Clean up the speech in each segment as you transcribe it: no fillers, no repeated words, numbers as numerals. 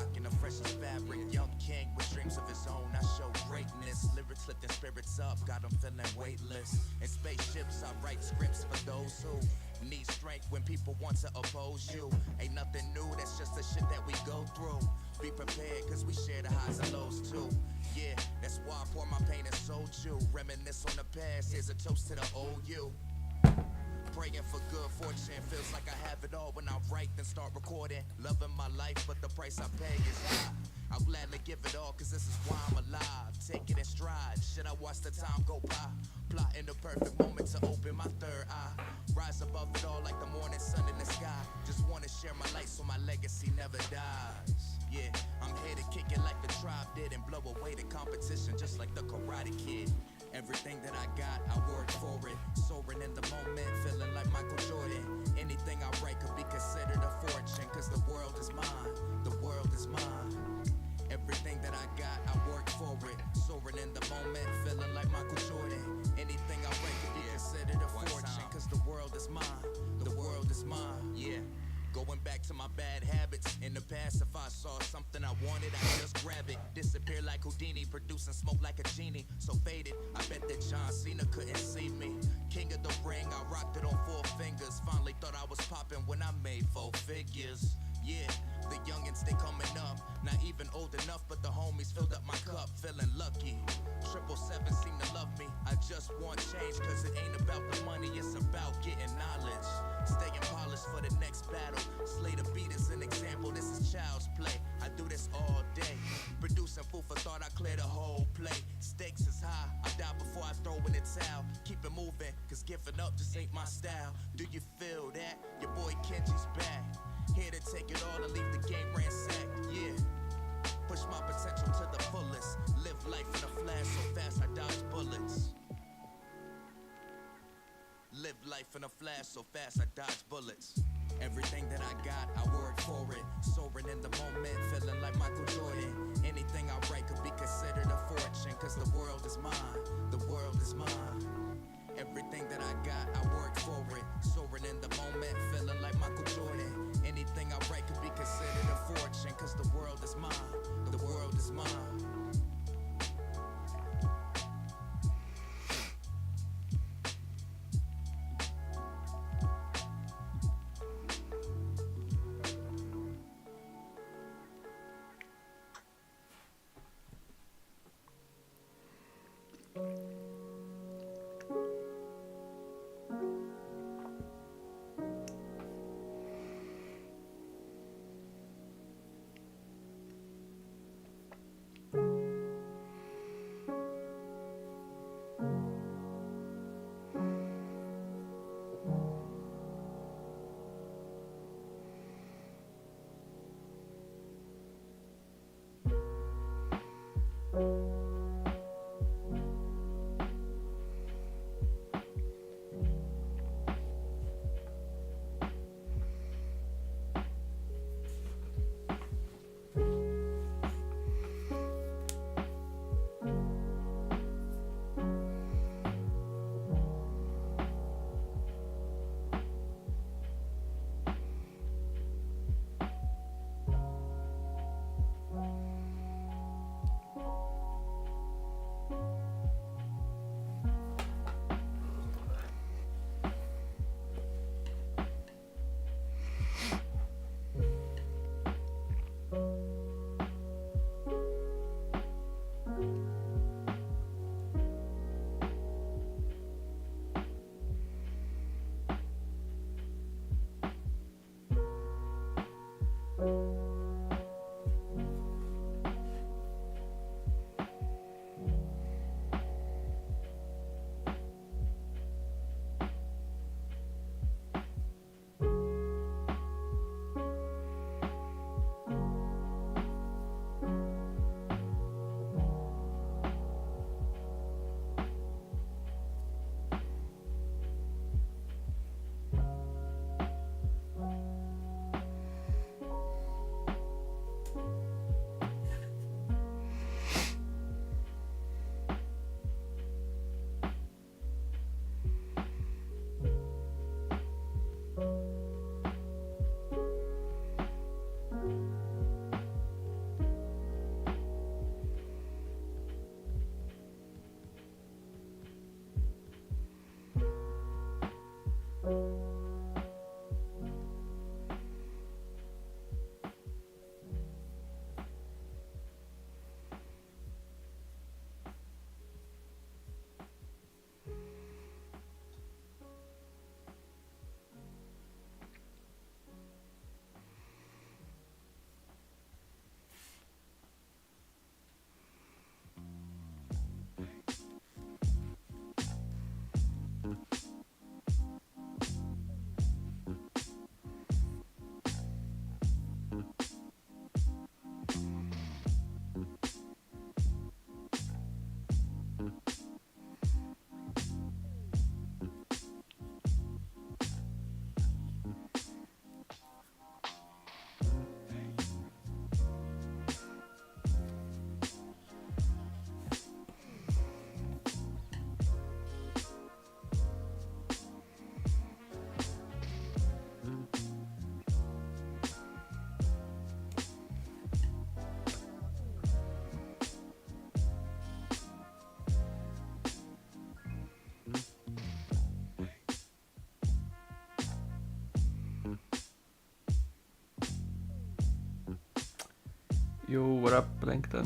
rocking the freshest fabric. Young king with dreams of his own, I show greatness. Lyrics lifting spirits up, got them feeling weightless. In spaceships, I write scripts for those who need strength when people want to oppose you. Ain't nothing new, that's just the shit that we go through. Be prepared, cause we share the highs and lows too. Yeah, that's why I pour my pain and soul you. Reminisce on the past, here's a toast to the old you. Praying for good fortune, feels like I have it all when I write then start recording. Loving my life, but the price I pay is high. I'll gladly give it all, cause this is why I'm alive. Take it in stride, should I watch the time go by? Plotting the perfect moment to open my third eye. Rise above it all like the morning sun in the sky. Just wanna share my light so my legacy never dies. Yeah, I'm here to kick it like the tribe did and blow away the competition just like the Karate Kid. Everything that I got, I work for it. Soaring in the moment, feeling like Michael Jordan. Anything I write could be considered a fortune, cause the world is mine, the world is mine. Everything that I got, I work for it. Soaring in the moment, feeling like Michael Jordan. Anything I write could be considered a fortune, cause the world is mine, the world is mine. Yeah. Going back to my bad habits. In the past, if I saw something I wanted, I'd just grab it. Disappear like Houdini, producing smoke like a genie. So faded, I bet that John Cena couldn't see me. King of the ring, I rocked it on 4 fingers. Finally thought I was popping when I made 4 figures. Yeah, the youngins, they coming up. Not even old enough, but the homies filled up my cup. Feeling lucky. 777 seem to love me. I just want change, cause it ain't about the money, it's about getting knowledge. Staying polished for the next battle. Slay the beat as an example, this is child's play. I do this all day. Producing food for thought, I clear the whole plate. Stakes is high, I die before I throw in the towel. Keep it moving, cause giving up just ain't my style. Do you feel that? Your boy Kenji's back. Here to take it all and leave the game ransacked, yeah. Push my potential to the fullest. Live life in a flash so fast I dodge bullets. Live life in a flash so fast I dodge bullets. Everything that I got, I work for it. Soaring in the moment, feeling like Michael Jordan. Anything I write could be considered a fortune, cause the world is mine, the world is mine. Everything that I got, I work for it. Soaring in the moment, feeling like Michael Jordan. Anything I write could be considered a fortune, cause the world is mine, the world is mine. Yo, what up, Plankton?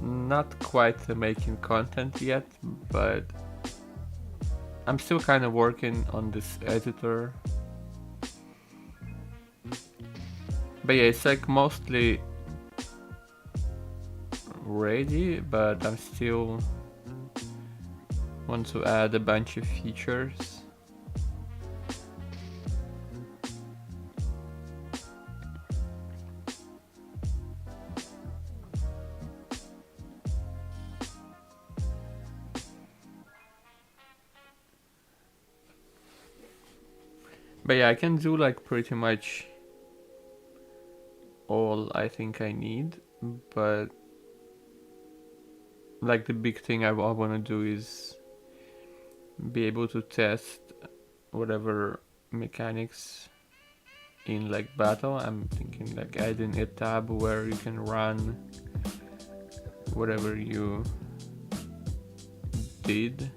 Not quite making content yet, but I'm still kind of working on this editor. But yeah, it's like mostly ready, but I'm still want to add a bunch of features. But yeah, I can do like pretty much all I think I need, but like the big thing I want to do is be able to test whatever mechanics in like battle. I'm thinking like adding a tab where you can run whatever you did.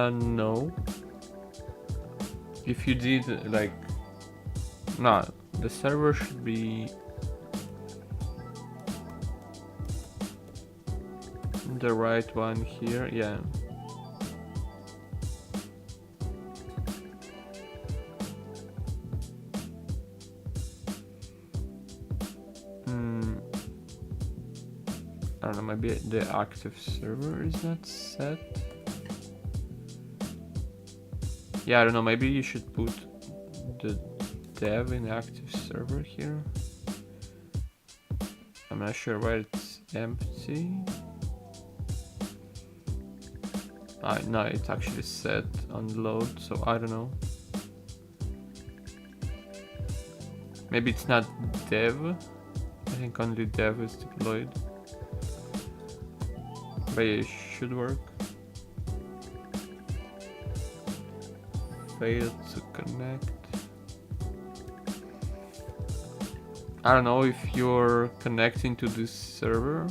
No. If you did like, no, the server should be the right one here, yeah. I don't know, maybe the active server is not set. Yeah, I don't know, maybe you should put the dev in active server here. I'm not sure why it's empty. No, it's actually set on load, so I don't know. Maybe it's not dev. I think only dev is deployed. But yeah, it should work. Failed to connect. I don't know if you're connecting to this server.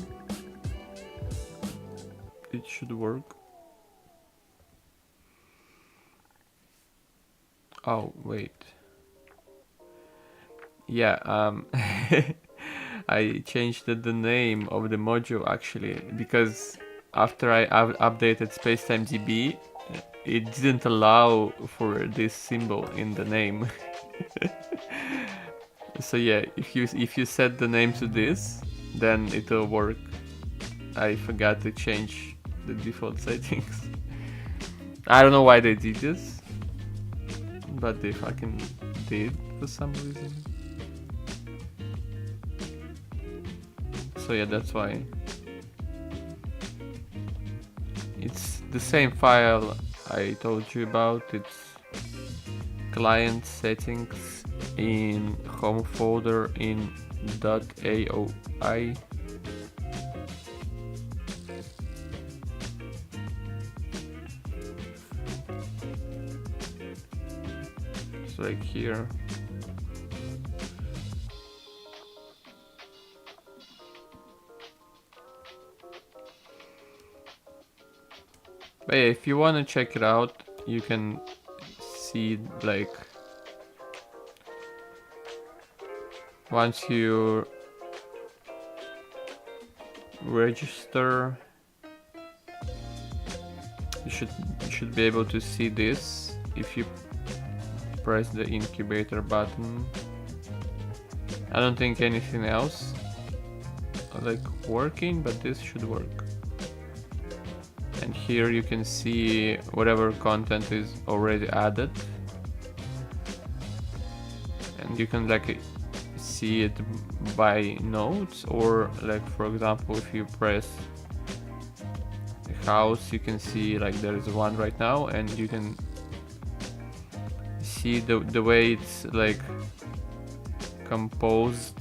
It should work. Oh, wait. Yeah, I changed the name of the module actually, because after I updated SpacetimeDB, it didn't allow for this symbol in the name. So yeah, if you set the name to this, then it will work. I forgot to change the default settings. I don't know why they did this, but they fucking did for some reason. So yeah, that's why. It's the same file I told you about. It's client settings in home folder in .aoi. It's like here. But yeah, if you want to check it out, you can see like once you register, you should be able to see this if you press the incubator button. I don't think anything else like working, but this should work. And here you can see whatever content is already added, and you can like see it by notes, or like for example if you press house you can see like there is one right now, and you can see the way it's like composed.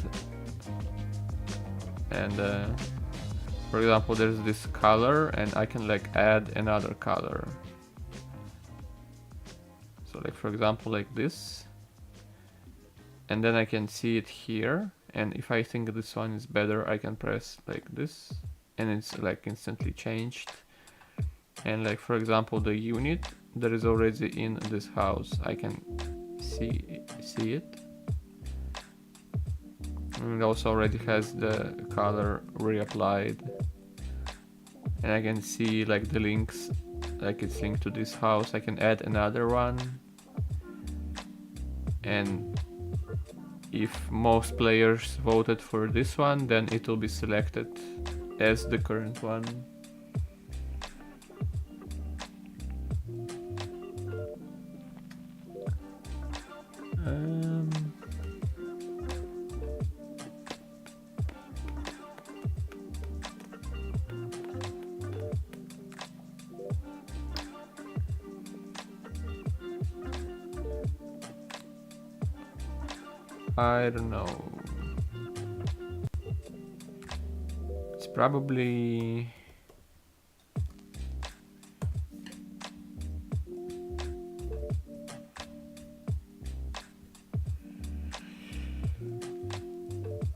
And for example there's this color and I can like add another color. So like for example like this, and then I can see it here, and if I think this one is better I can press like this and it's like instantly changed. And like for example the unit that is already in this house, I can see it, and it also already has the color reapplied, and I can see like the links, like it's linked to this house. I can add another one, and if most players voted for this one, then it will be selected as the current one. I don't know. It's probably...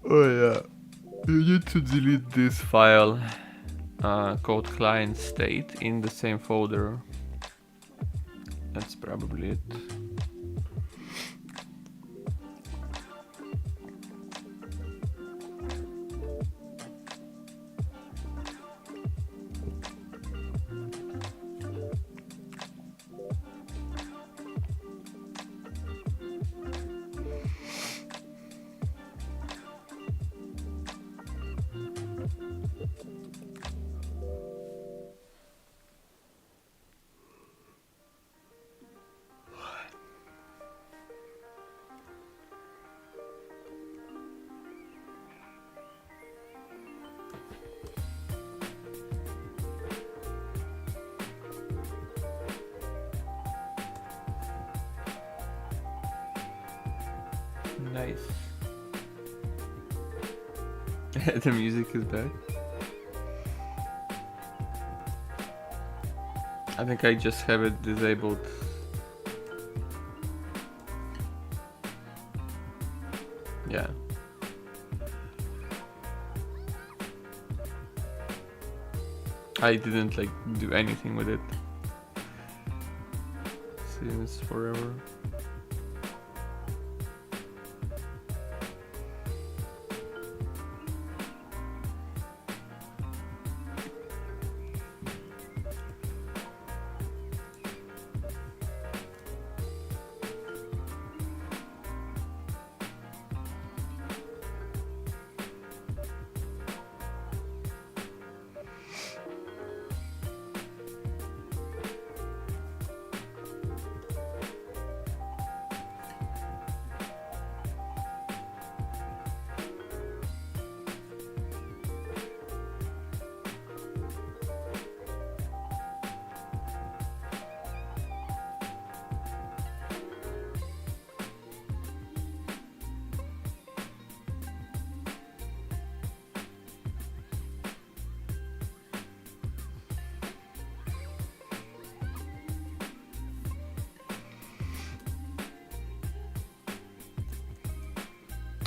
Oh yeah, you need to delete this file, called client state, in the same folder. That's probably it. Nice. The music is back. I think I just have it disabled. Yeah. I didn't like do anything with it since forever.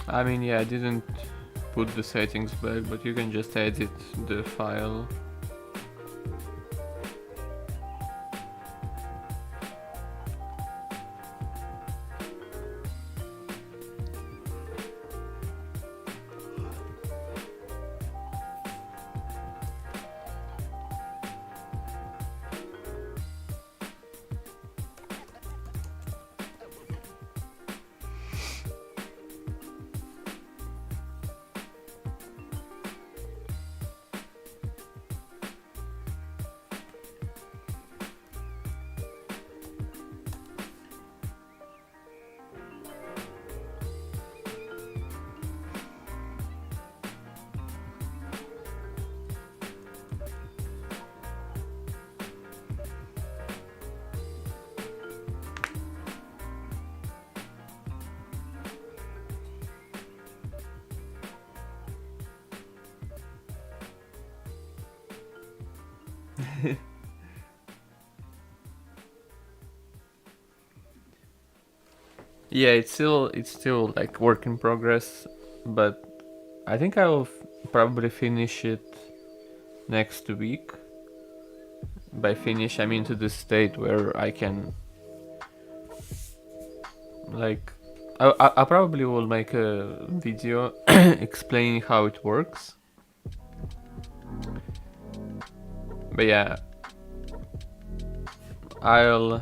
I mean, yeah, I didn't put the settings back, but you can just edit the file. Yeah, it's still like work in progress, but I think I will probably finish it next week. By finish, I mean to the state where I can like I probably will make a video explaining how it works. But yeah, I'll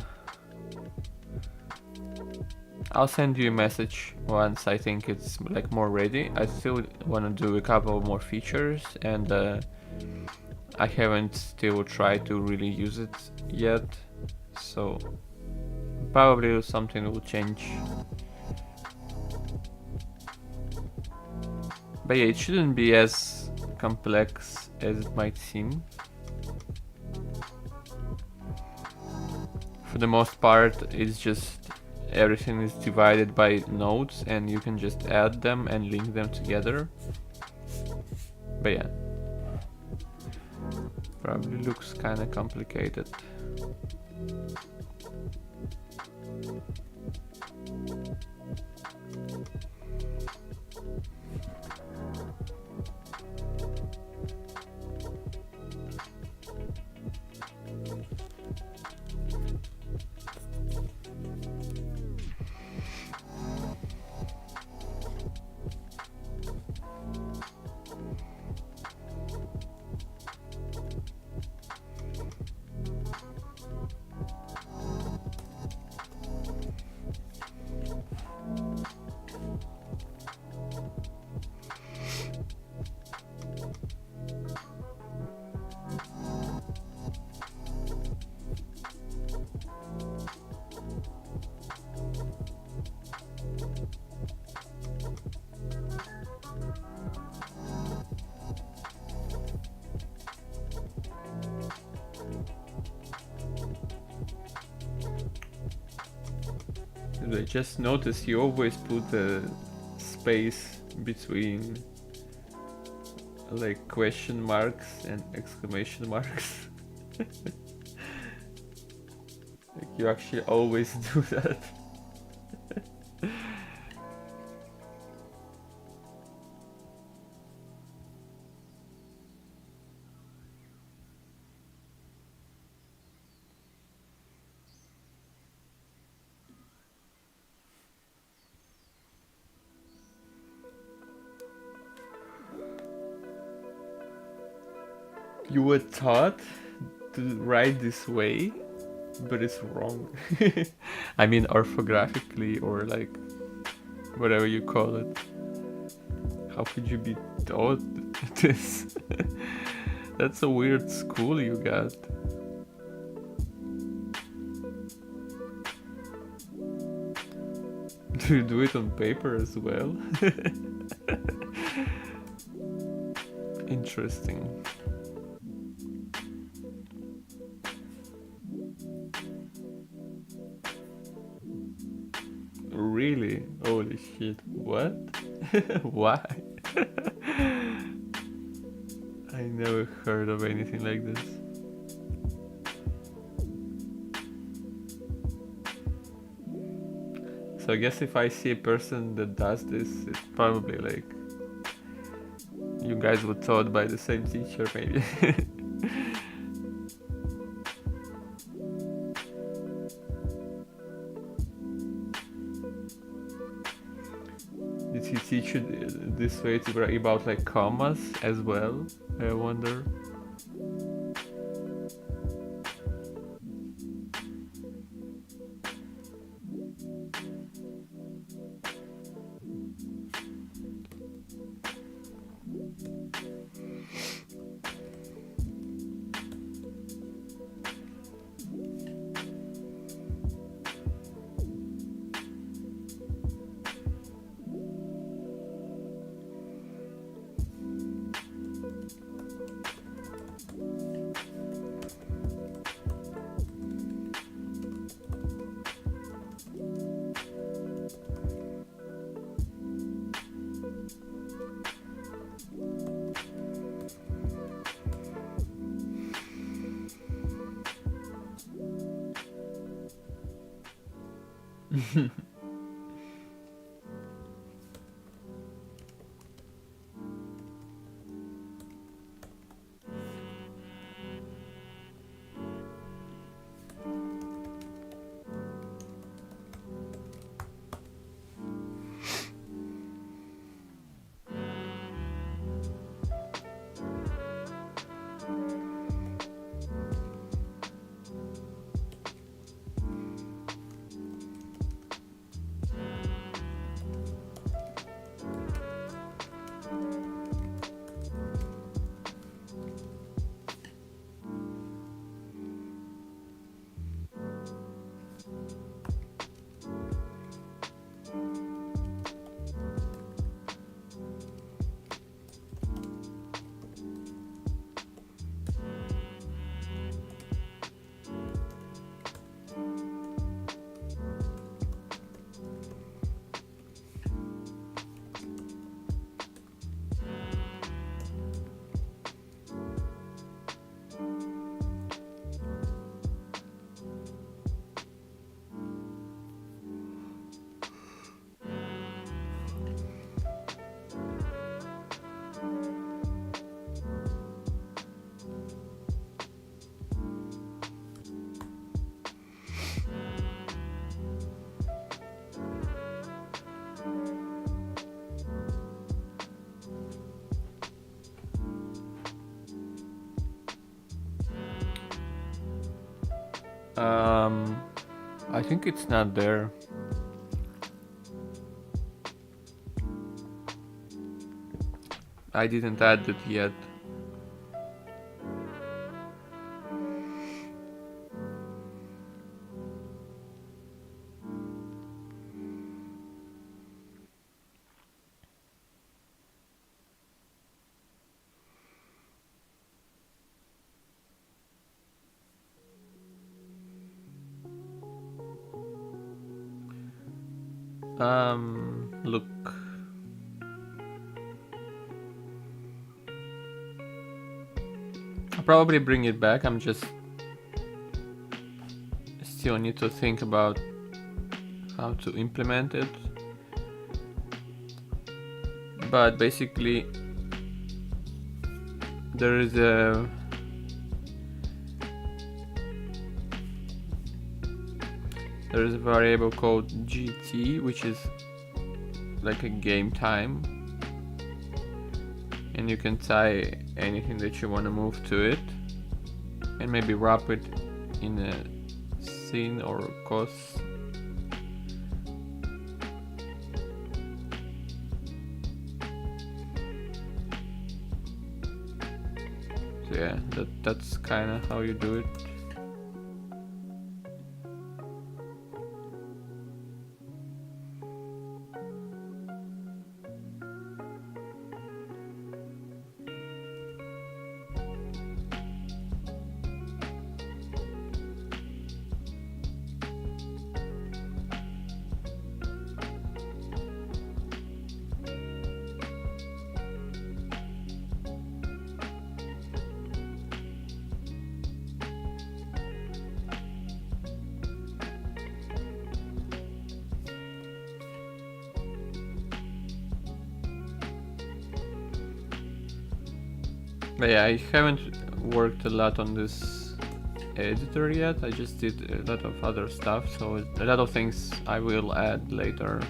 I'll send you a message once I think it's like more ready. I still want to do a couple more features, and I haven't still tried to really use it yet, so probably something will change. But yeah, it shouldn't be as complex as it might seem. For the most part, it's just everything is divided by nodes and you can just add them and link them together. But yeah, probably looks kinda complicated. I just noticed you always put a space between like question marks and exclamation marks. Like you actually always do that. You were taught to write this way, but it's wrong. I mean, orthographically or like whatever you call it. How could you be taught this? That's a weird school you got. Do you do it on paper as well? Interesting. Really? Holy shit. What? Why? I never heard of anything like this. So I guess if I see a person that does this, it's probably like you guys were taught by the same teacher, maybe. Did he teach you this way to write about like commas as well? I wonder. I think it's not there. I didn't add it yet. Look. I'll probably bring it back. I'm just still need to think about how to implement it. But basically, there is a variable called GT, which is like a game time, and you can tie anything that you want to move to it, and maybe wrap it in a scene or cos. So yeah, that's kind of how you do it. But yeah, I haven't worked a lot on this editor yet. I just did a lot of other stuff, so a lot of things I will add later.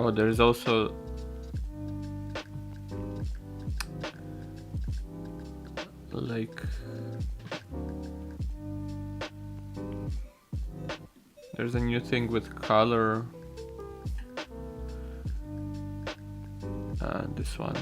Oh, there's also like there's a new thing with color. This one.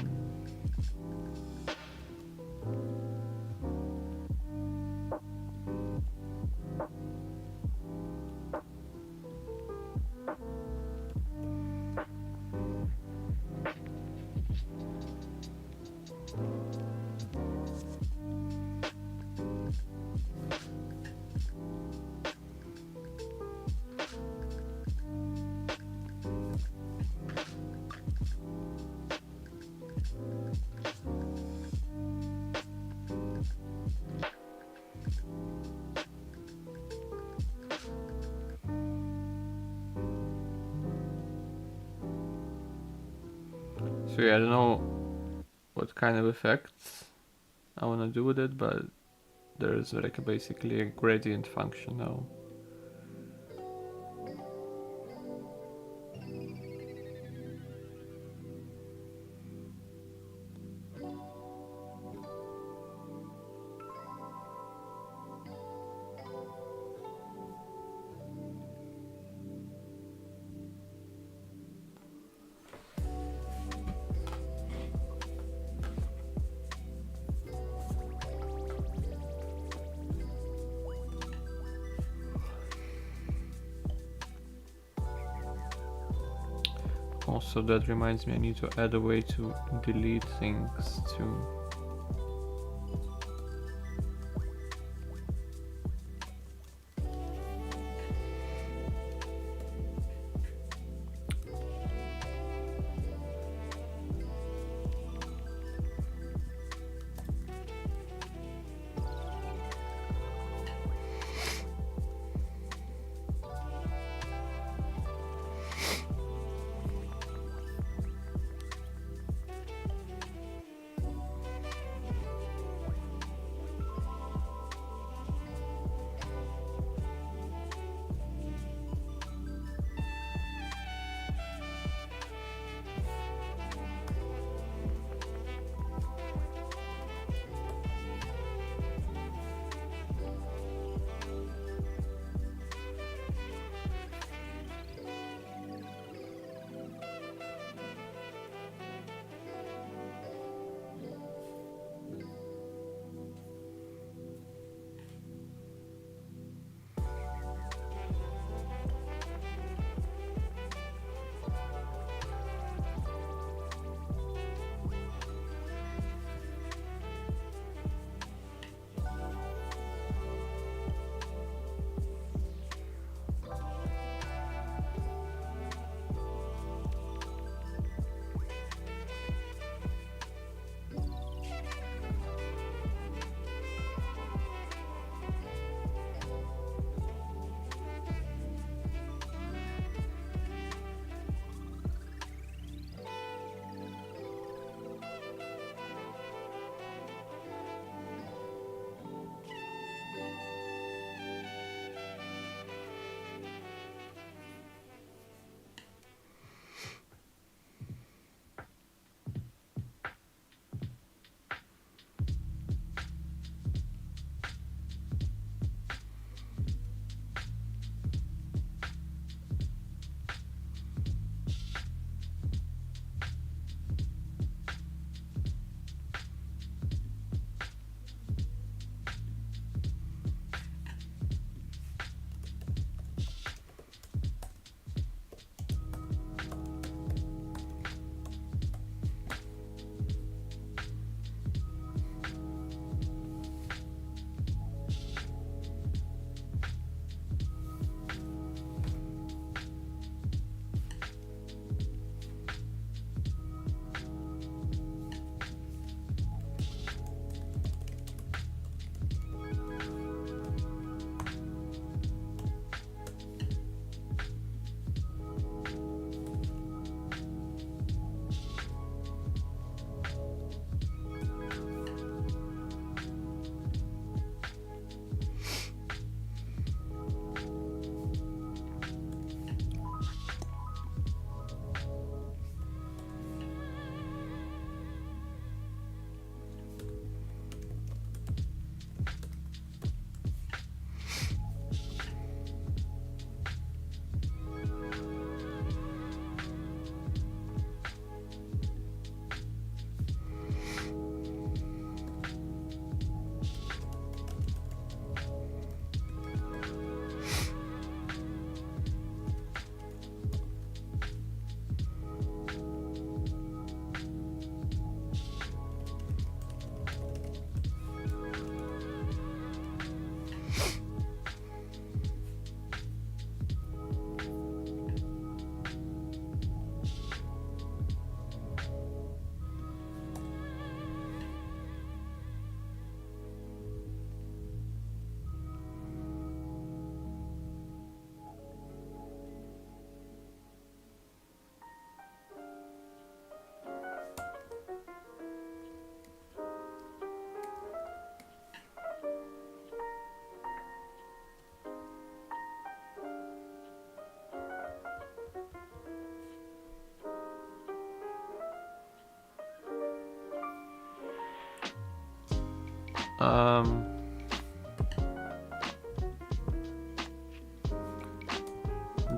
So yeah, I don't know what kind of effects I want to do with it, but there's like basically a gradient function now. Also, that reminds me, I need to add a way to delete things too.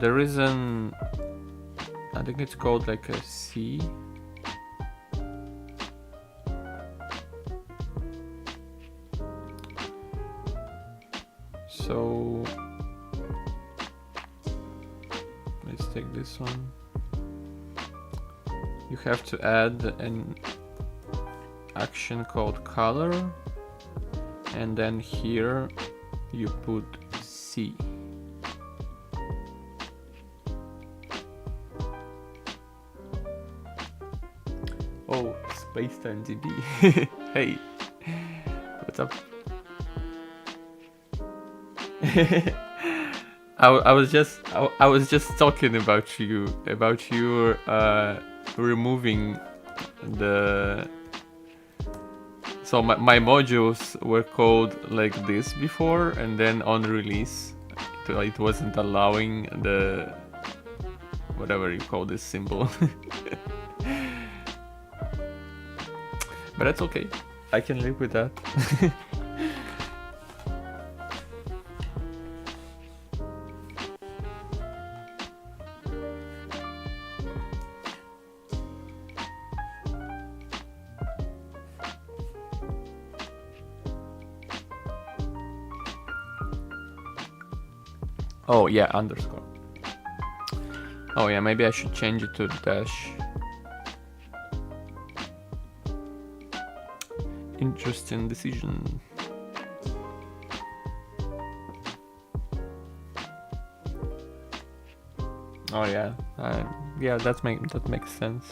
There is an, I think it's called like a C. So let's take this one. You have to add an action called color, and then here you put C. Oh, Spacetime DB. Hey, what's up? I was just talking about you, about your removing the. So my modules were called like this before, and then on release, it wasn't allowing the whatever you call this symbol. But that's okay. I can live with that. Oh yeah, underscore. Oh yeah, maybe I should change it to dash. Interesting decision. Oh yeah, yeah, that makes sense.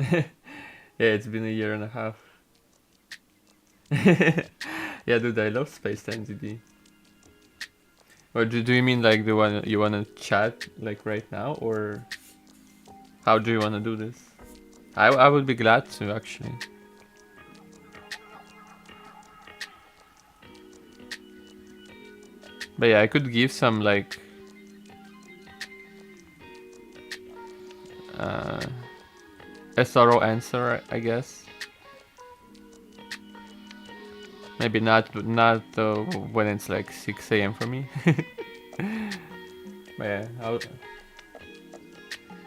Yeah, it's been a year and a half. Yeah, dude, I love Spacetime DB. Or do you mean like you wanna chat like right now, or how do you wanna do this? I would be glad to actually. But yeah, I could give some like a thorough answer, I guess. Maybe not when it's like 6 a.m. for me. But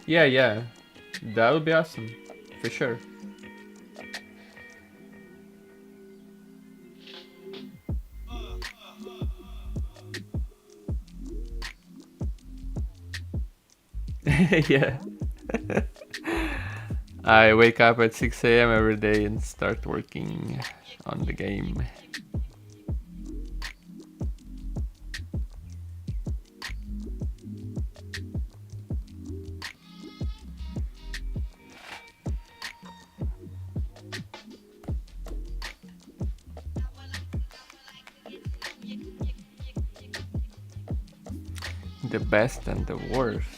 yeah, yeah, that would be awesome, for sure. Yeah. I wake up at 6 a.m. every day and start working on the game. The best and the worst.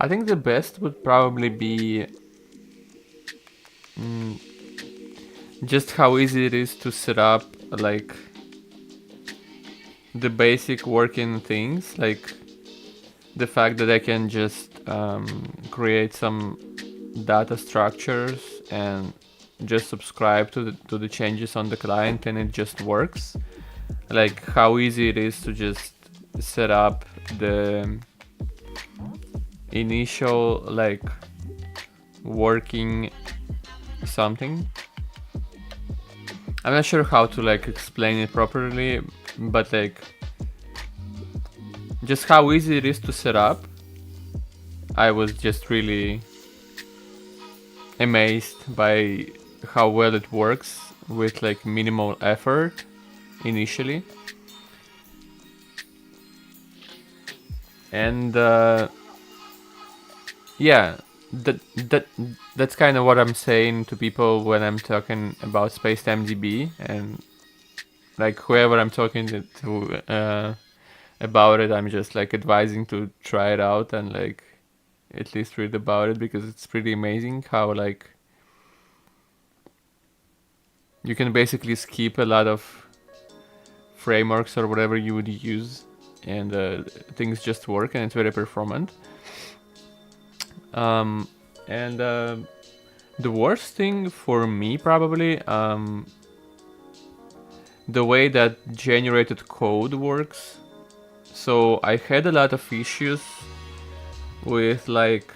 I think the best would probably be just how easy it is to set up like the basic working things, like the fact that I can just create some data structures and just subscribe to the changes on the client and it just works. Like how easy it is to just set up the initial like working something. I'm not sure how to like explain it properly, but like just how easy it is to set up. I was just really amazed by how well it works with like minimal effort initially. And yeah, that's kind of what I'm saying to people when I'm talking about SpacetimeDB, and like whoever I'm talking to about it, I'm just like advising to try it out and like at least read about it, because it's pretty amazing how like you can basically skip a lot of frameworks or whatever you would use, and things just work and it's very performant. And the worst thing for me probably the way that generated code works. So I had a lot of issues with like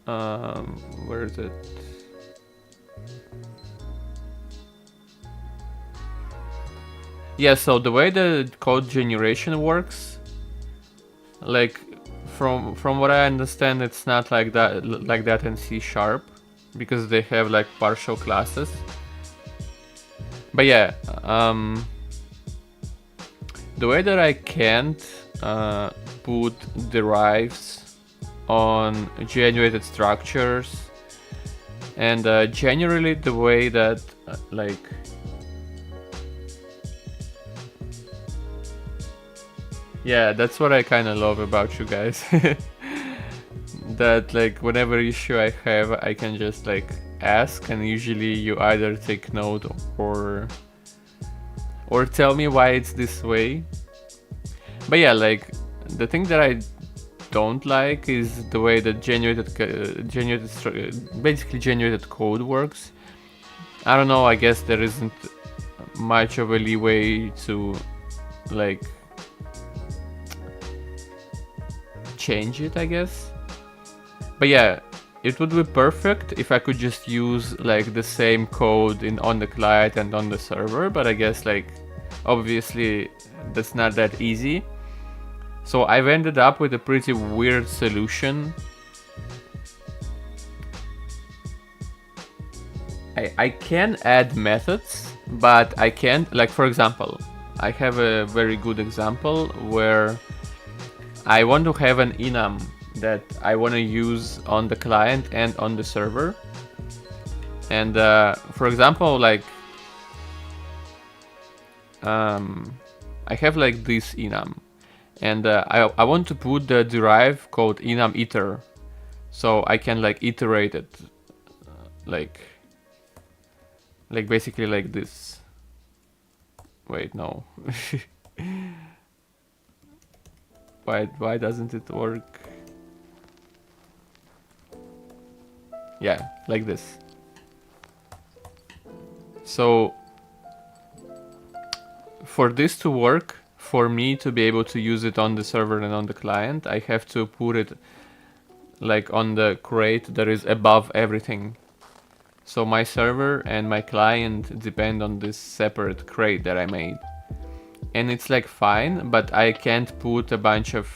where is it? Yeah, so the way the code generation works, like from what I understand, it's not like that in C#, because they have like partial classes. But yeah, the way that I can't put derives on generated structures, and generally the way that like yeah, that's what I kind of love about you guys. That like whenever issue I have, I can just like ask, and usually you either take note or tell me why it's this way. But yeah, like the thing that I don't like is the way that basically generated code works. I don't know, I guess there isn't much of a leeway to like change it, I guess. But yeah, it would be perfect if I could just use like the same code on the client and on the server, but I guess like obviously that's not that easy. So I've ended up with a pretty weird solution. I can add methods, but I can't, like for example, I have a very good example where I want to have an enum that I want to use on the client and on the server. And for example, like I have like this enum, and I want to put the derive called enum iter, so I can like iterate it like basically like this. Wait, no. Why doesn't it work? Yeah, like this. So for this to work, for me to be able to use it on the server and on the client, I have to put it like on the crate that is above everything. So my server and my client depend on this separate crate that I made. And it's like fine, but I can't put a bunch of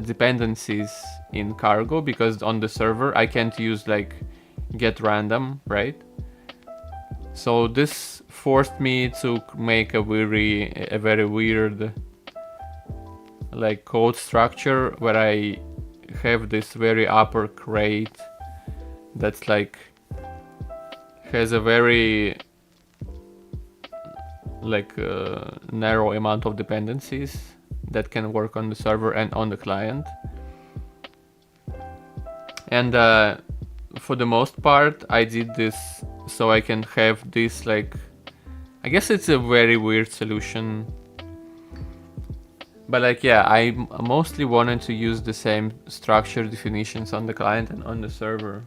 dependencies in cargo, because on the server I can't use like get random, right? So this forced me to make a very weird like code structure where I have this very upper crate that's like has a very like narrow amount of dependencies that can work on the server and on the client. And for the most part, I did this so I can have this, like, I guess it's a very weird solution. But like, yeah, I mostly wanted to use the same structure definitions on the client and on the server.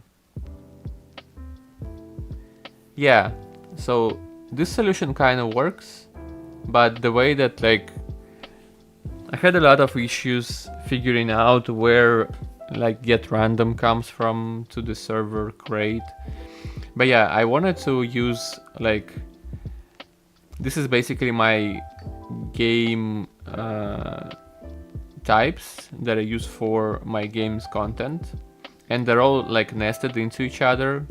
Yeah, so this solution kind of works, but the way that, like, I had a lot of issues figuring out where like get random comes from to the server crate. But yeah, I wanted to use, like, this is basically my game types that I use for my game's content, and they're all like nested into each other.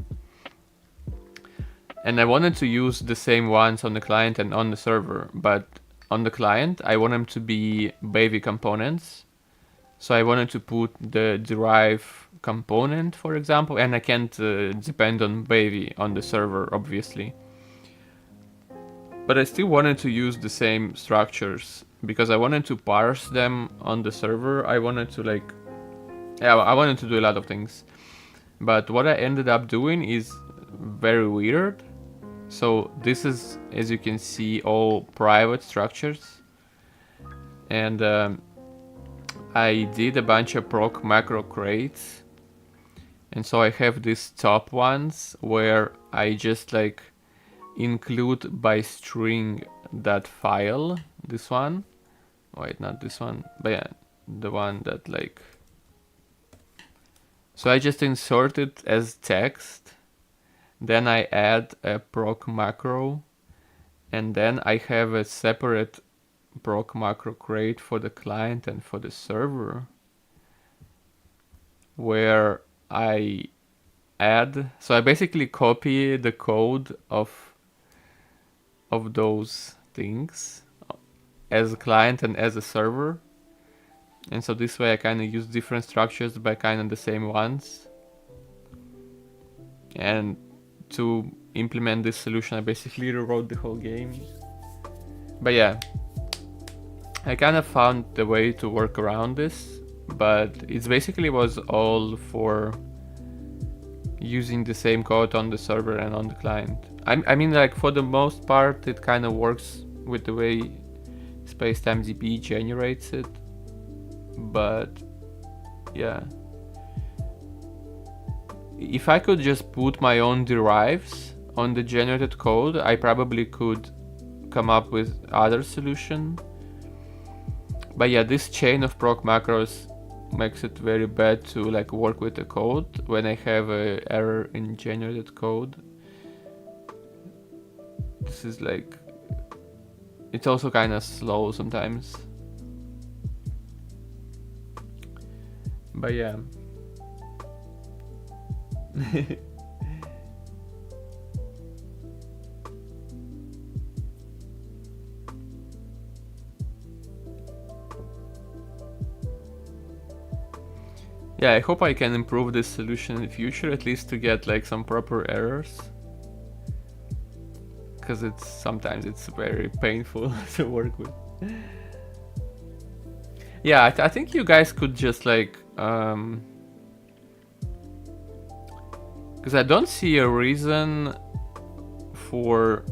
And I wanted to use the same ones on the client and on the server, but on the client I want them to be Bevy components. So I wanted to put the derive component, for example, and I can't depend on Bevy on the server, obviously. But I still wanted to use the same structures because I wanted to parse them on the server. I wanted to, like, yeah, I wanted to do a lot of things. But what I ended up doing is very weird. So this is, as you can see, all private structures. And I did a bunch of proc macro crates. And so I have these top ones where I just like include by string that file, this one. Wait, not this one, but yeah, the one that like. So I just insert it as text. Then I add a proc macro. And then I have a separate proc macro crate for the client and for the server, where I add, so I basically copy the code of those things as a client and as a server, and so this way I kind of use different structures but kind of the same ones. And to implement this solution I basically rewrote the whole game. But yeah, I kind of found the way to work around this, but it basically was all for using the same code on the server and on the client. I mean, like, for the most part it kind of works with the way SpacetimeDB generates it, but yeah. If I could just put my own derives on the generated code, I probably could come up with other solution. But yeah, this chain of proc macros makes it very bad to like work with the code when I have a error in generated code. This is like, it's also kind of slow sometimes. But yeah. Yeah, I hope I can improve this solution in the future, at least to get like some proper errors. Because sometimes it's very painful to work with. Yeah, I think you guys could just like because I don't see a reason for,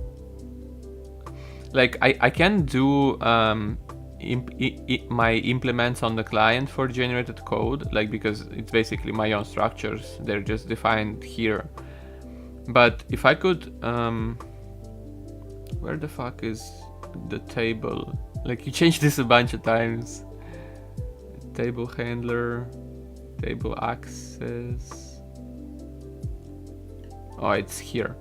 like, I can do my implements on the client for generated code, like, because it's basically my own structures, they're just defined here. But if I could where the fuck is the table? Like, you changed this a bunch of times. Table handler, table access. Oh, it's here.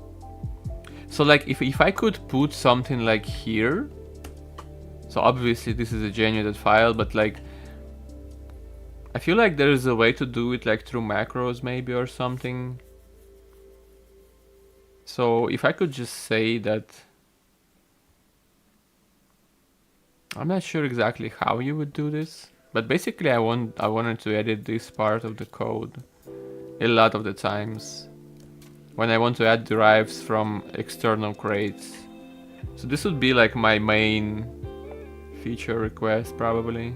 So like, if I could put something like here, so obviously this is a generated file, but like, I feel like there is a way to do it like through macros maybe or something. So if I could just say that, I'm not sure exactly how you would do this, but basically I wanted to edit this part of the code a lot of the times when I want to add derives from external crates. So this would be like my main feature request probably.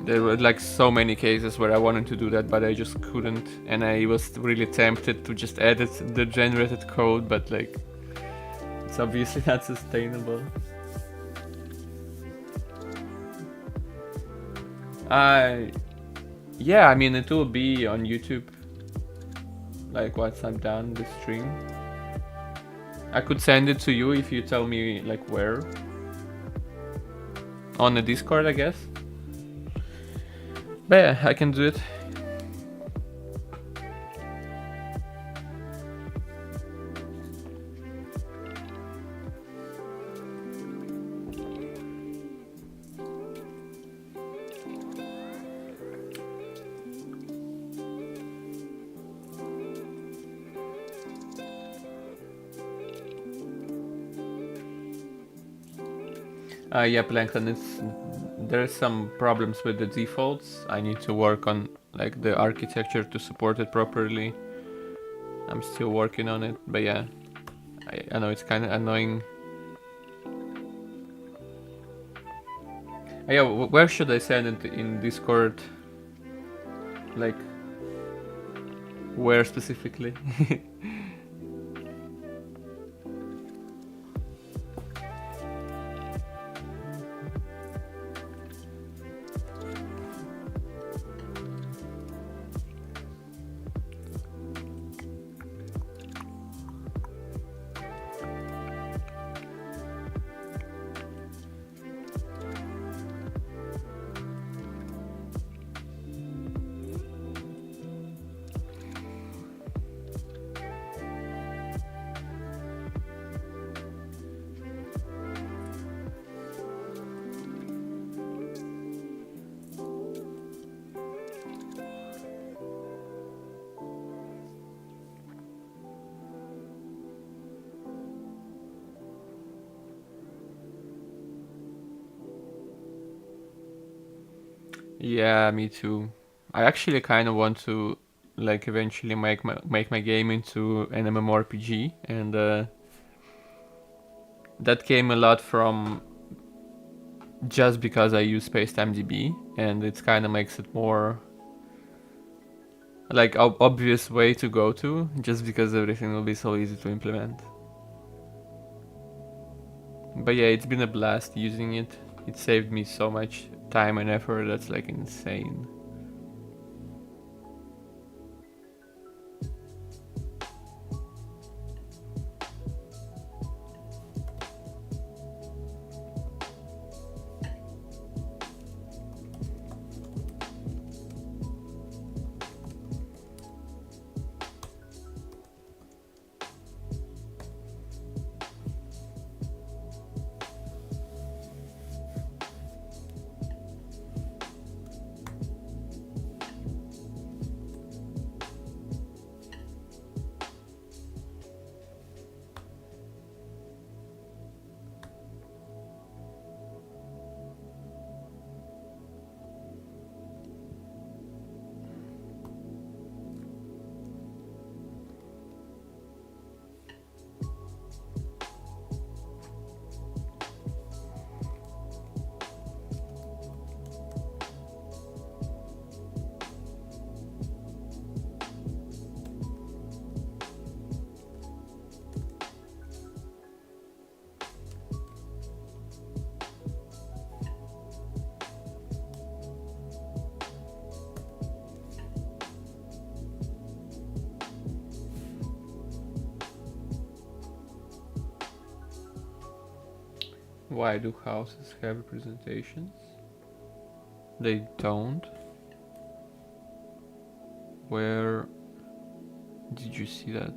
There were like so many cases where I wanted to do that, but I just couldn't, and I was really tempted to just edit the generated code, but like it's obviously not sustainable. Yeah, I mean it will be on YouTube, like once I'm done the stream. I could send it to you if you tell me like where. On the Discord, I guess. But yeah, I can do it. Yeah, Plankton, there's some problems with the defaults. I need to work on like the architecture to support it properly. I'm still working on it, but yeah, I know it's kind of annoying. Yeah, where should I send it in Discord? Like, where specifically? Yeah, me too. I actually kind of want to like eventually make my game into an MMORPG, and that came a lot from just because I use SpacetimeDB, and it kind of makes it more like obvious way to go to, just because everything will be so easy to implement. But yeah, it's been a blast using it. It saved me so much time and effort. That's like insane. Why do houses have representations? They don't. Where did you see that?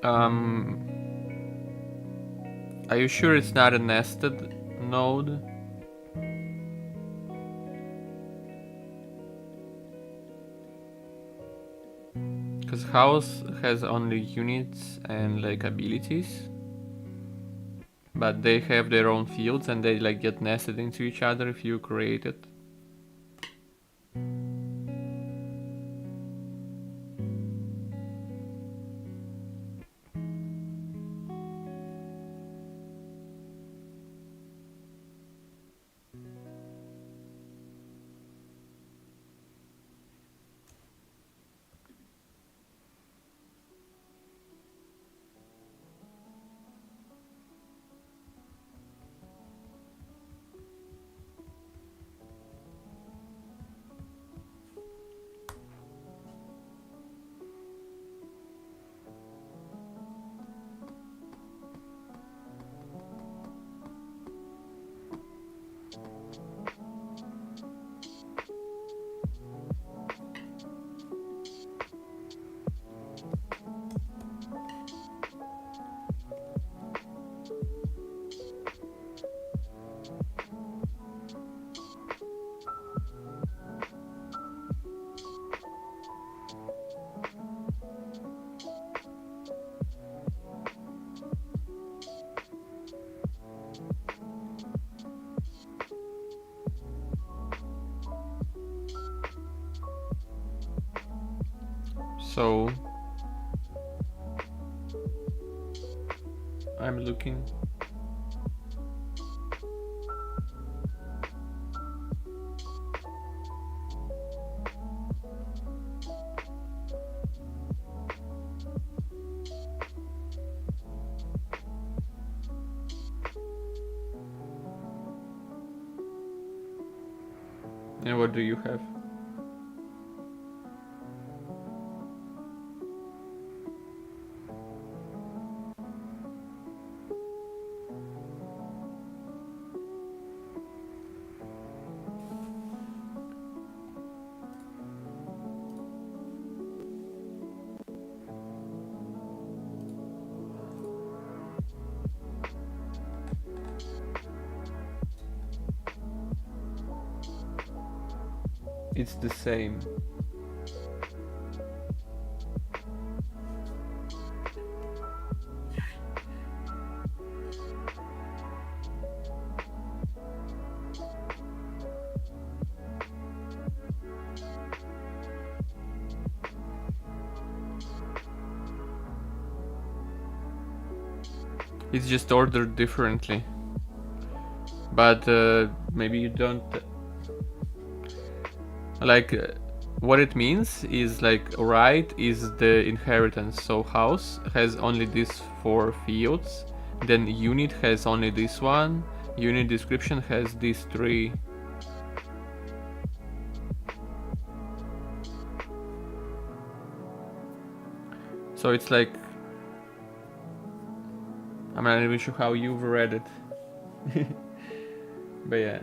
Are you sure it's not a nested node? Because house has only units and like abilities, but they have their own fields and they like get nested into each other if you create it. So I'm looking. And what do you have? It's the same. It's just ordered differently. But maybe you don't like what it means is like right is the inheritance, so house has only these 4 fields, then unit has only this one, unit description has these 3. So it's like, I'm not even sure how you've read it. But yeah,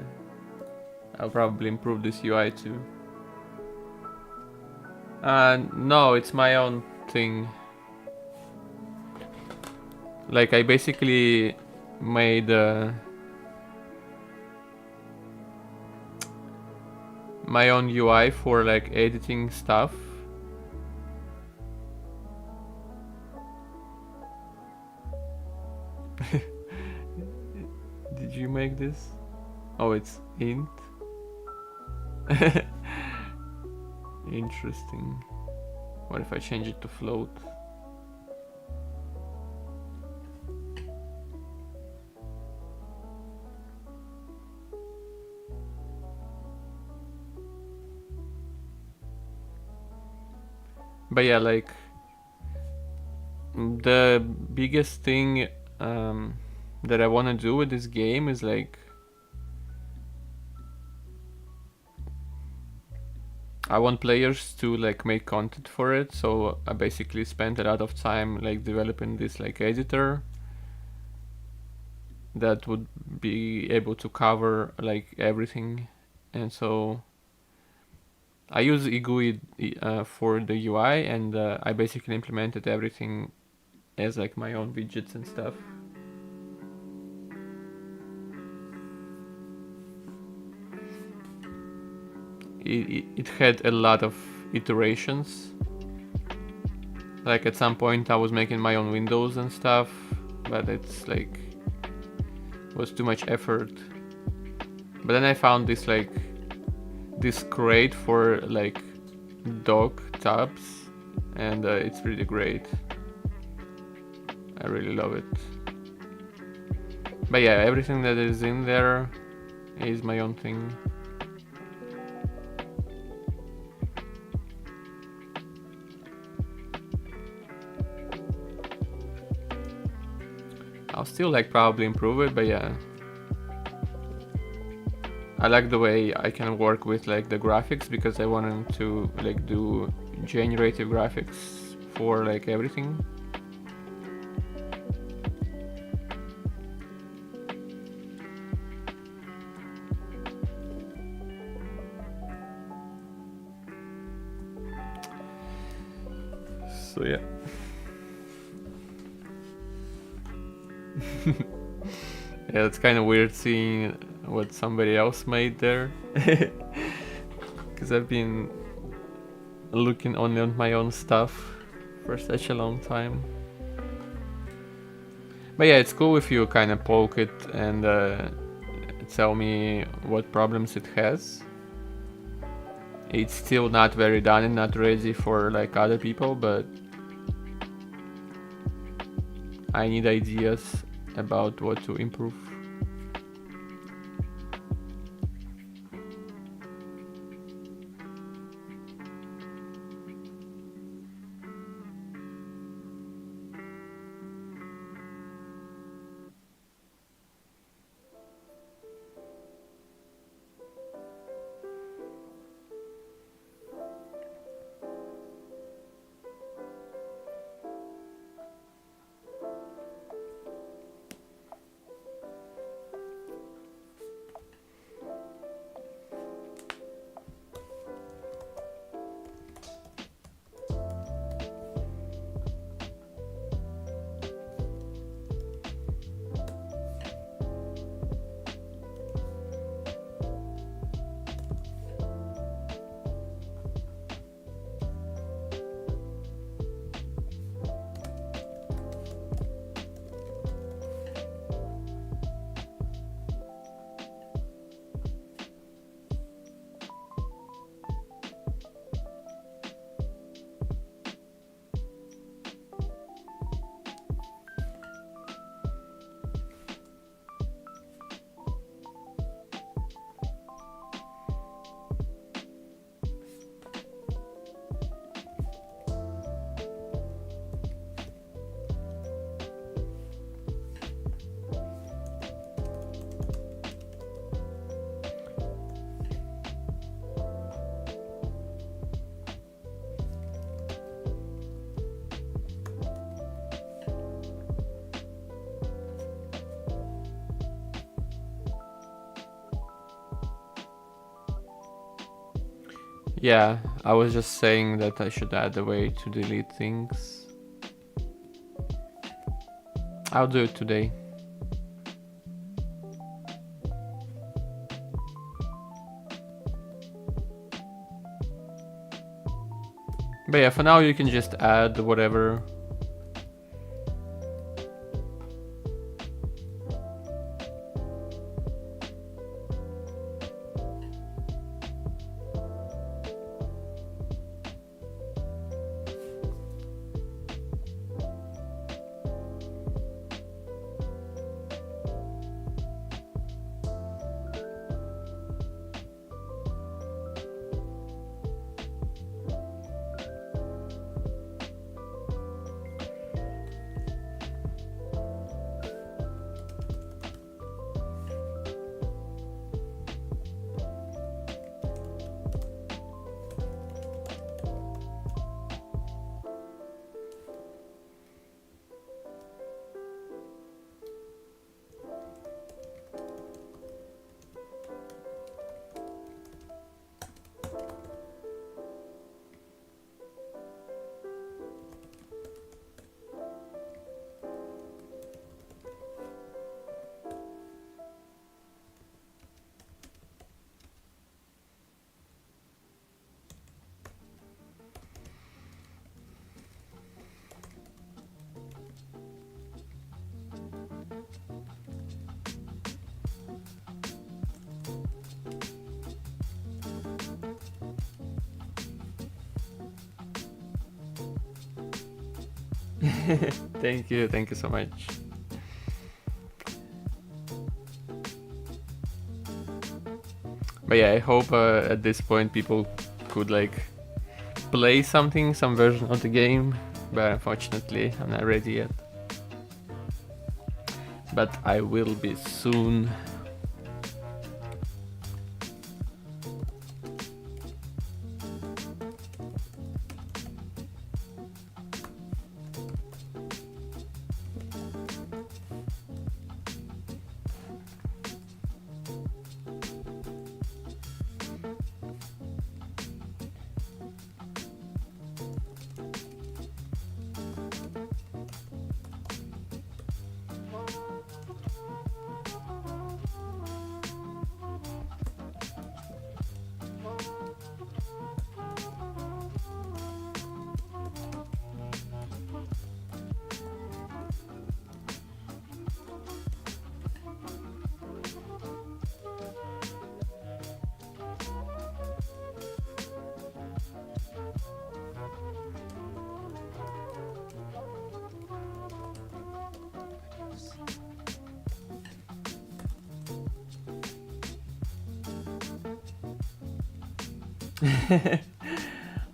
I'll probably improve this UI too. No, it's my own thing. Like I basically made my own UI for like editing stuff. Did you make this? Oh, it's int. Interesting. What if I change it to float? But yeah, like the biggest thing that I want to do with this game is like I want players to like make content for it, so I basically spent a lot of time like developing this like editor that would be able to cover like everything. And so I use eGUI for the UI, and I basically implemented everything as like my own widgets and stuff. It had a lot of iterations. Like at some point I was making my own windows and stuff, but it's like was too much effort. But then I found this crate for like dog tubs, and it's really great. I really love it. But yeah, everything that is in there is my own thing. I'll still like probably improve it, but yeah. I like the way I can work with like the graphics, because I wanted to like do generative graphics for like everything. So yeah. Yeah, it's kind of weird seeing what somebody else made there. Because I've been looking only on my own stuff for such a long time. But yeah, it's cool if you kind of poke it and tell me what problems it has. It's still not very done and not ready for like other people, but I need ideas about what to improve. Yeah, I was just saying that I should add a way to delete things. I'll do it today. But yeah, for now you can just add whatever. Thank you so much. But yeah, I hope at this point people could like play some version of the game, but unfortunately I'm not ready yet. But I will be soon.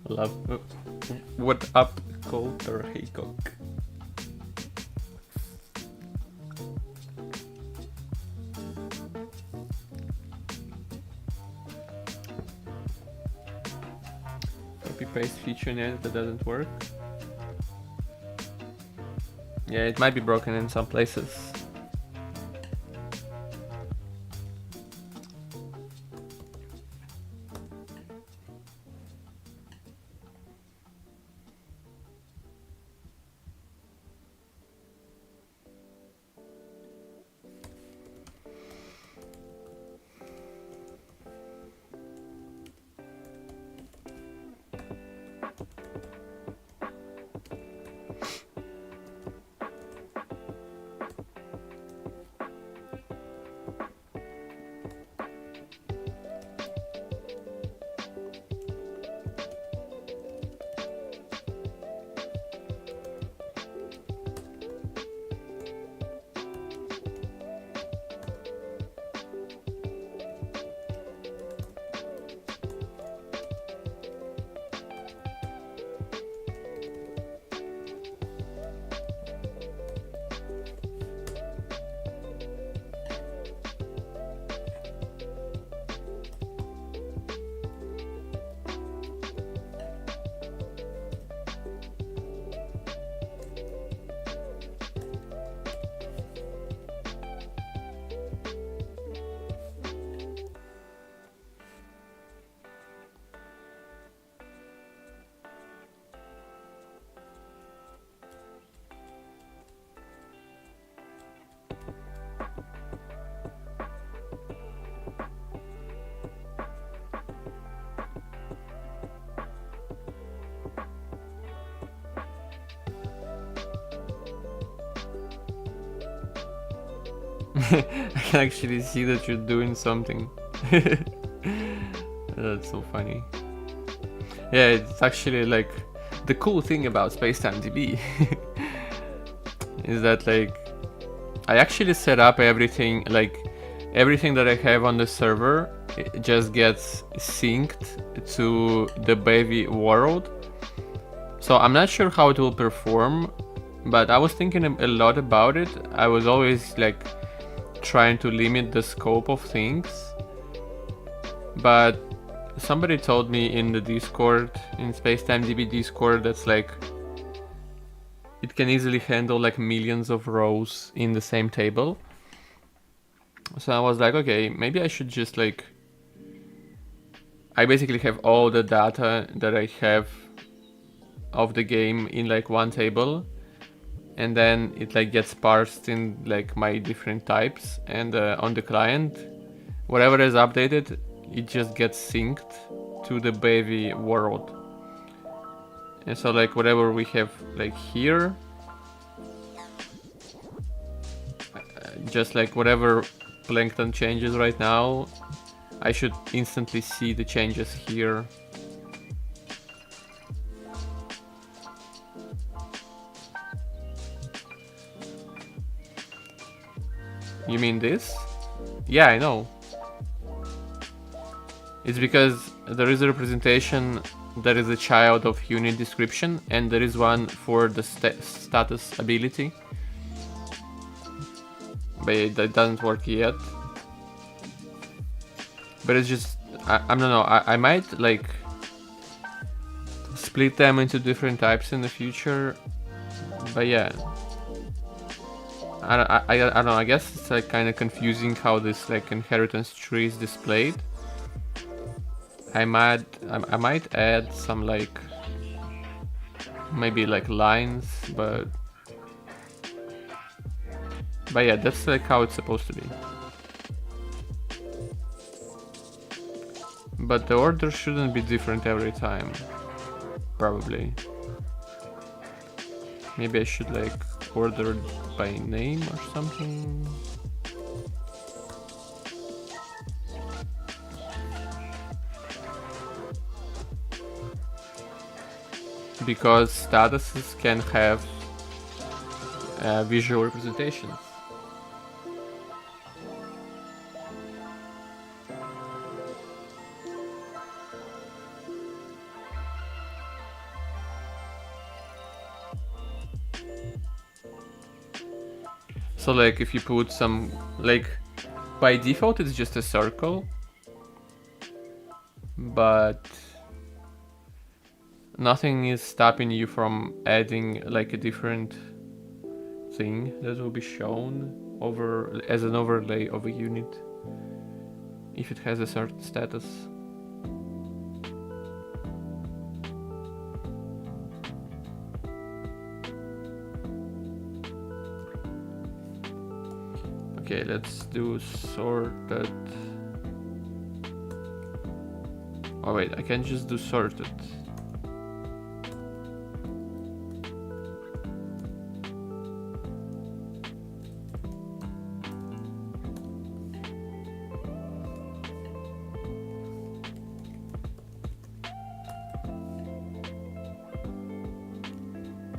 Love. What up, Coulter Haycock? Copy paste feature in it that doesn't work. Yeah, it might be broken in some places. I can actually see that you're doing something. That's so funny. Yeah, it's actually like the cool thing about Spacetime DB is that like I actually set up everything, like everything that I have on the server, it just gets synced to the Bevy world. So I'm not sure how it will perform, but I was thinking a lot about it. I was always like trying to limit the scope of things, but somebody told me in the Discord, in Spacetime DB Discord, that's like it can easily handle like millions of rows in the same table. So I was like, okay, maybe I should just like, I basically have all the data that I have of the game in like one table, and then it like gets parsed in like my different types, and on the client, whatever is updated, it just gets synced to the Bevy world. And so like whatever we have like here, just like whatever plankton changes right now, I should instantly see the changes here. You mean this? Yeah, I know. It's because there is a representation that is a child of unit description, and there is one for the status ability. But it doesn't work yet. But it's just, I don't know, I might like split them into different types in the future. But yeah. I don't know, I guess it's like kind of confusing how this like inheritance tree is displayed. I might add some like maybe like lines, but yeah, that's like how it's supposed to be. But the order shouldn't be different every time, probably. Maybe I should like order it by name or something. Because statuses can have visual representations. So like if you put some, like by default it's just a circle, but nothing is stopping you from adding like a different thing that will be shown over as an overlay of a unit if it has a certain status. Okay, let's do sorted. Oh wait, I can just do sorted.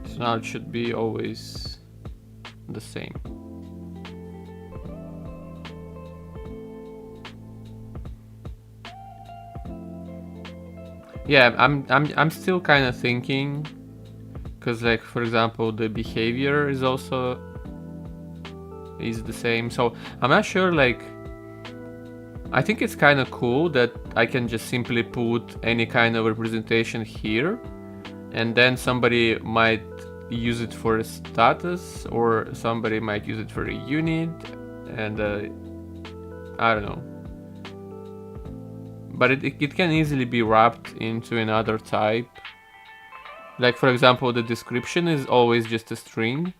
So now it should be always the same. Yeah, I'm still kind of thinking, because like for example the behavior is also the same, so I'm not sure. Like I think it's kind of cool that I can just simply put any kind of representation here, and then somebody might use it for a status, or somebody might use it for a unit, and I don't know. But it can easily be wrapped into another type. Like for example, the description is always just a string,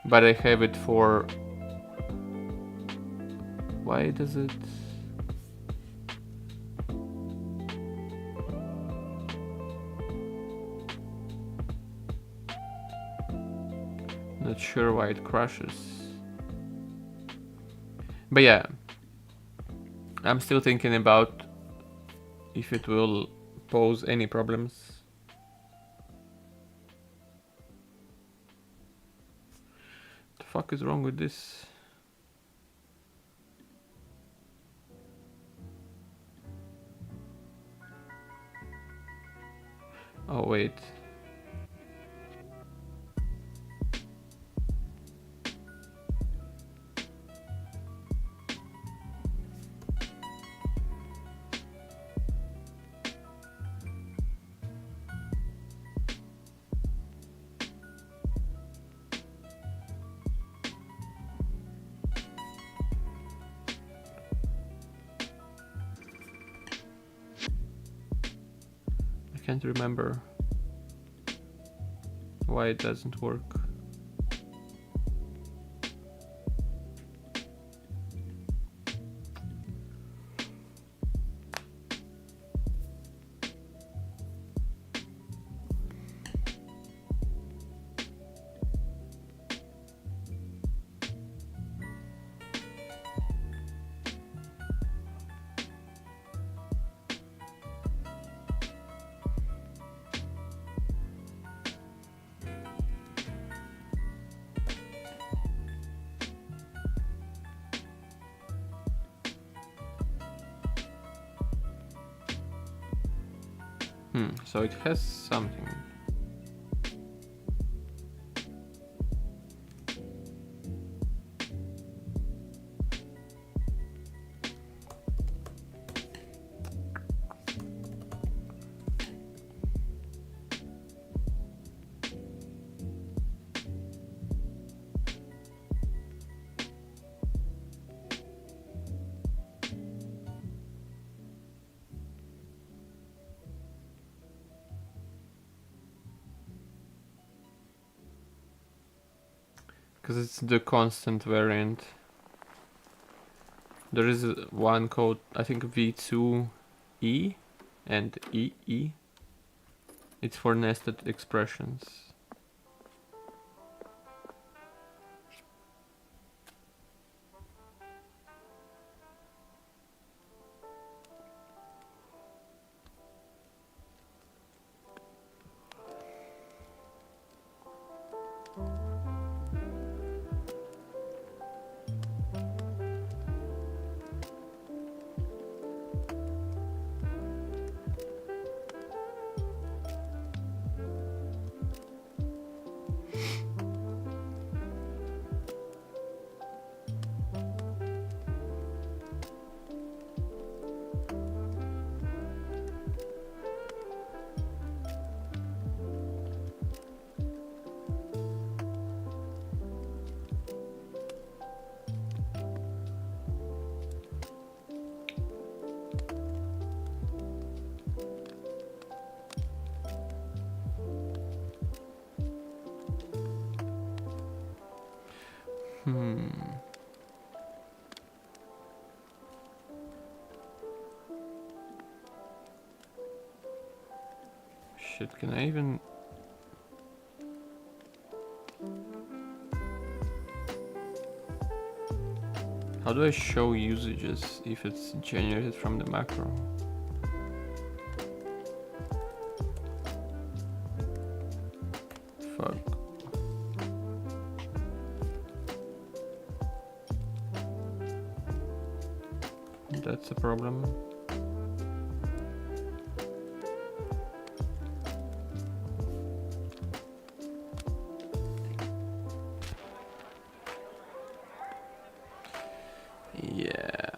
but I have it for... Why does it... Not sure why it crashes. But yeah, I'm still thinking about if it will pose any problems. The fuck is wrong with this? Oh wait. I can't remember why it doesn't work. So it has something. Because it's the constant variant. There is one code, I think V2E and EE. It's for nested expressions. Shit, can I even... How do I show usages if it's generated from the macro? Fuck. That's a problem. Yeah.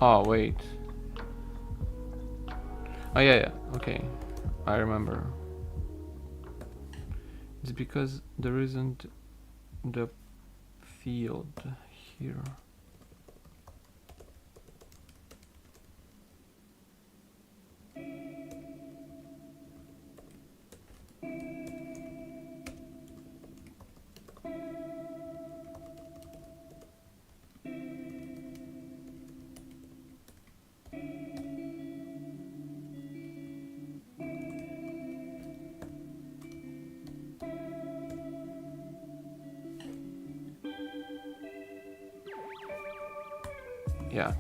Oh, wait. Oh, yeah, yeah. Okay. I remember. It's because there isn't the field here. Yeah.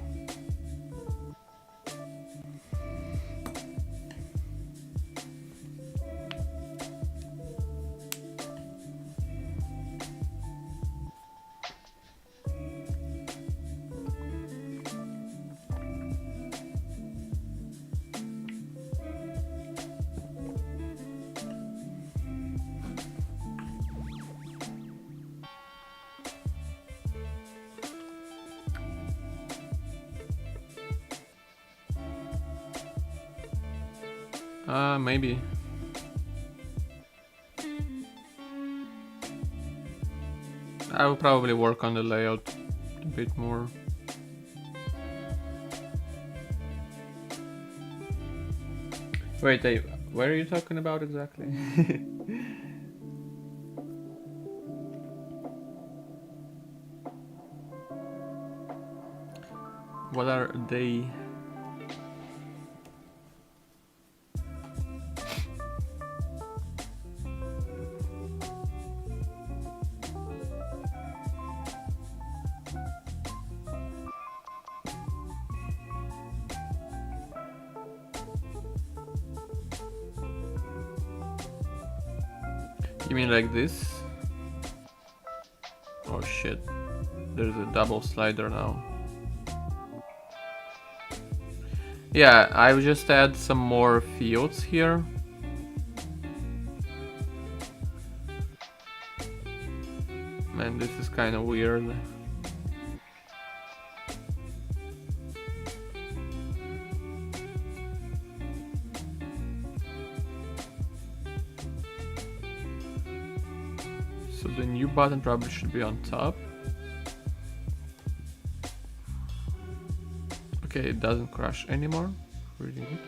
Maybe. I will probably work on the layout a bit more. Wait, Dave, where are you talking about exactly? What are they? You mean like this? Oh shit. There's a double slider now. Yeah, I will just add some more fields here. Man, this is kind of weird. So the new button probably should be on top. Okay, it doesn't crash anymore. Really good.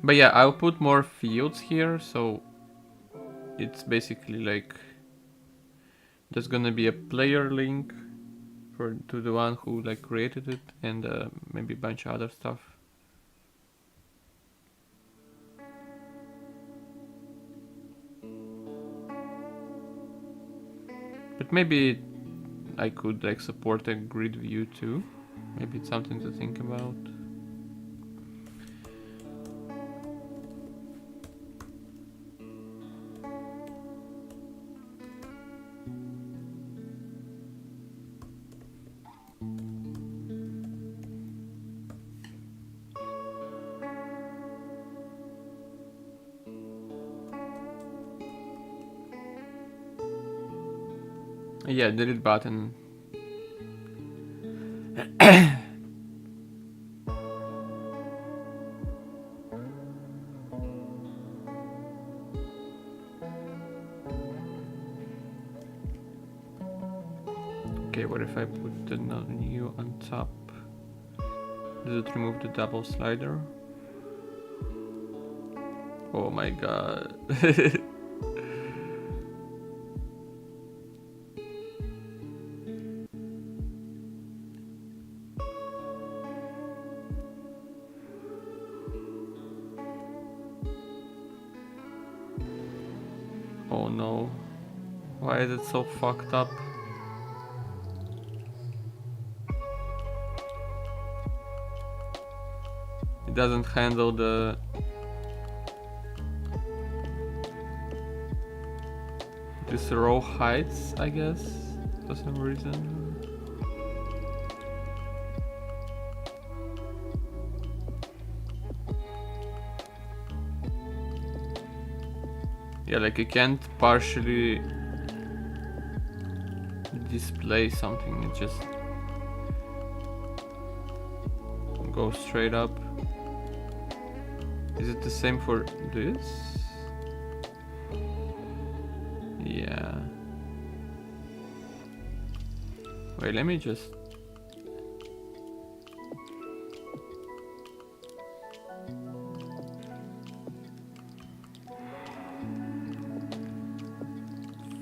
But yeah, I'll put more fields here, so it's basically like there's gonna be a player link to the one who like created it, and maybe a bunch of other stuff. But maybe I could like support a grid view too. Maybe it's something to think about. Yeah, delete button. Okay, what if I put the new on top? Does it remove the double slider? Oh my god. Oh no. Why is it so fucked up? It doesn't handle this row heights, I guess, for some reason. Yeah, like you can't partially display something, it just go straight up. Is it the same for this? Yeah. Wait, let me just...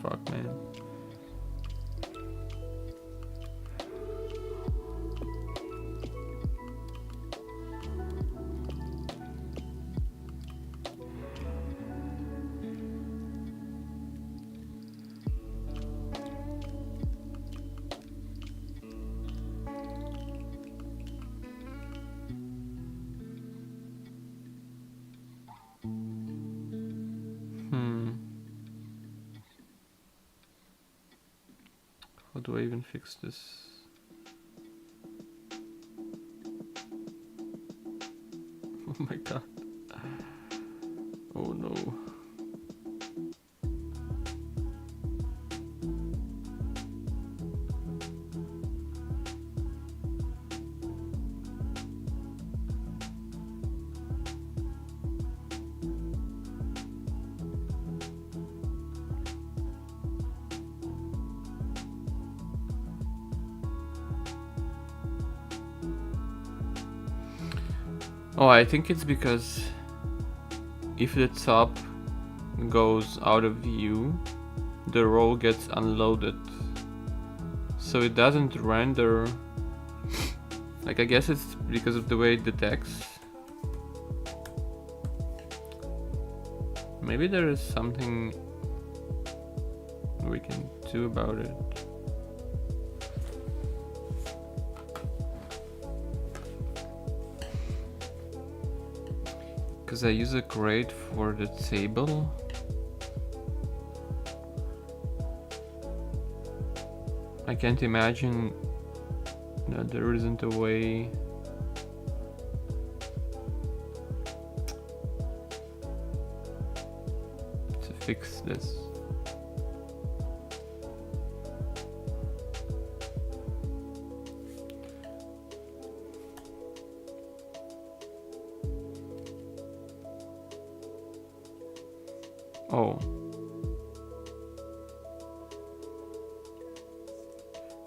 Fuck, man. How do I even fix this? Oh my god. Oh no. Oh, I think it's because if the top goes out of view, the roll gets unloaded. So it doesn't render. Like, I guess it's because of the way it detects. Maybe there is something we can do about it. Because I use a crate for the table. I can't imagine that there isn't a way to fix this. Oh.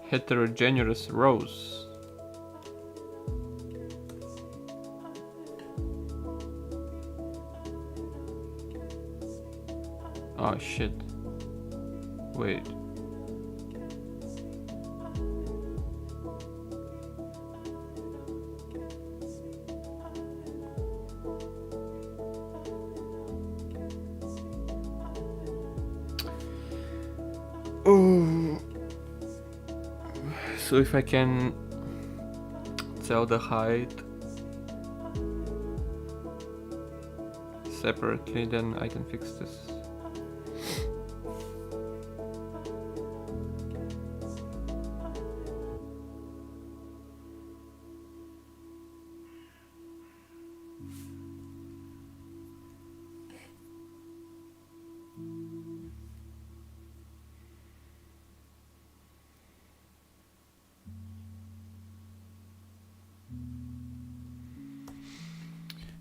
Heterogeneous rows. Oh shit. Wait. Oh. So if I can tell the height separately, then I can fix this.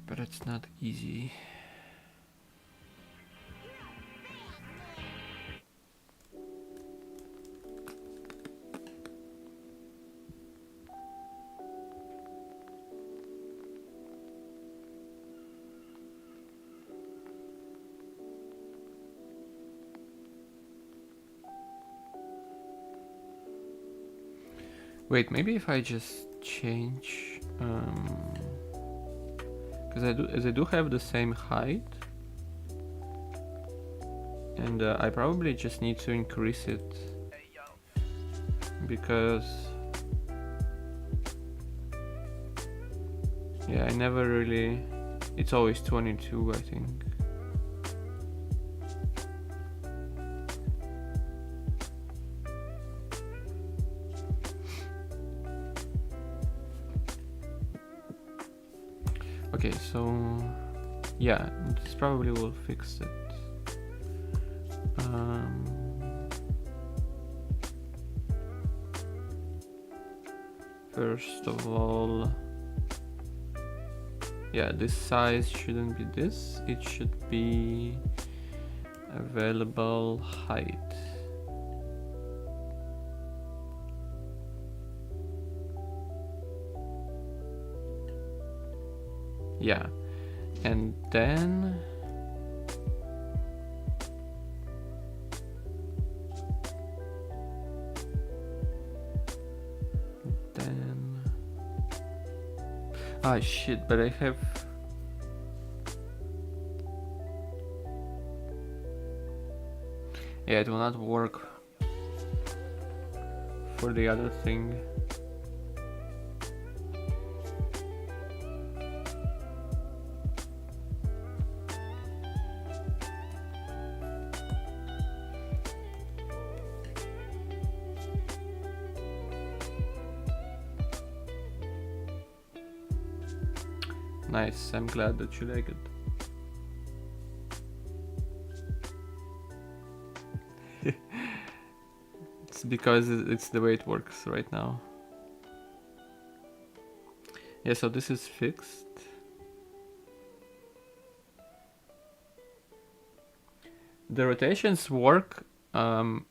But it's not easy. Wait, maybe if I just change, because I do have the same height, and I probably just need to increase it, because yeah, I never really, it's always 22, I think. Okay, so yeah, this probably will fix it. First of all, Yeah, this size shouldn't be this. It should be available height. Yeah, and then ah shit, but I have yeah, it will not work for the other thing. Nice, I'm glad that you like it. It's because it's the way it works right now. Yeah, so this is fixed. The rotations work. How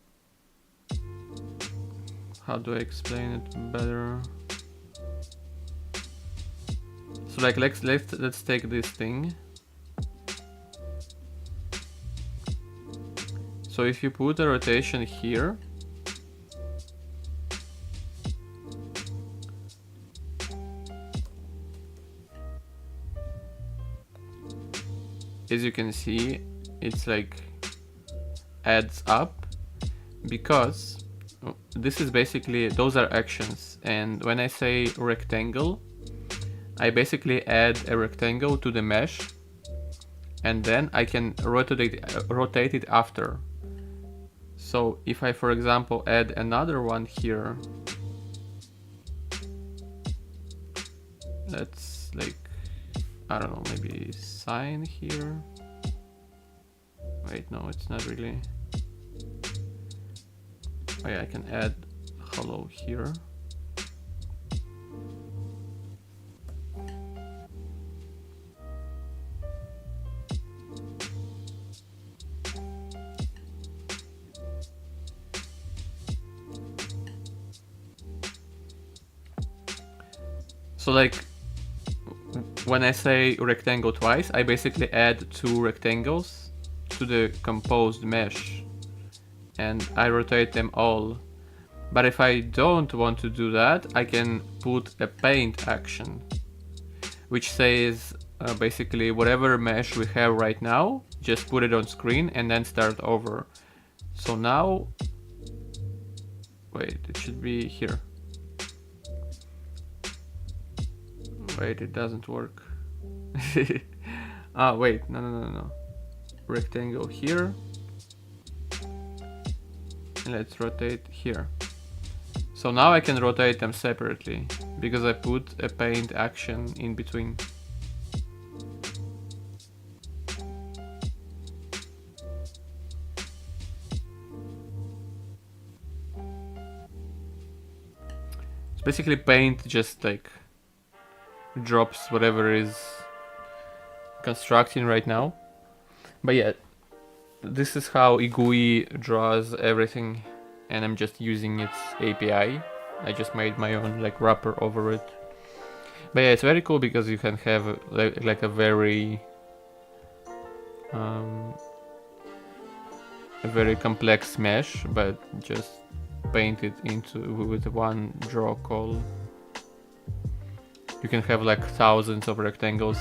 do I explain it better? So like let's take this thing. So if you put a rotation here, as you can see, it's like adds up, because this is basically, those are actions, and when I say rectangle, I basically add a rectangle to the mesh, and then I can rotate it after. So if I, for example, add another one here, let's like, I don't know, maybe sine here. Wait, no, it's not really. Oh yeah, I can add hollow here. So like, when I say rectangle twice, I basically add two rectangles to the composed mesh, and I rotate them all. But if I don't want to do that, I can put a paint action, which says basically whatever mesh we have right now, just put it on screen and then start over. So now, wait, it should be here. Wait, it doesn't work. Ah, wait, no. Rectangle here. And let's rotate here. So now I can rotate them separately, because I put a paint action in between. So basically paint just like drops whatever is constructing right now. But yeah, this is how IGUI draws everything, and I'm just using its API. I just made my own like wrapper over it. But yeah, it's very cool because you can have like a very complex mesh, but just paint it into with one draw call. You can have like thousands of rectangles.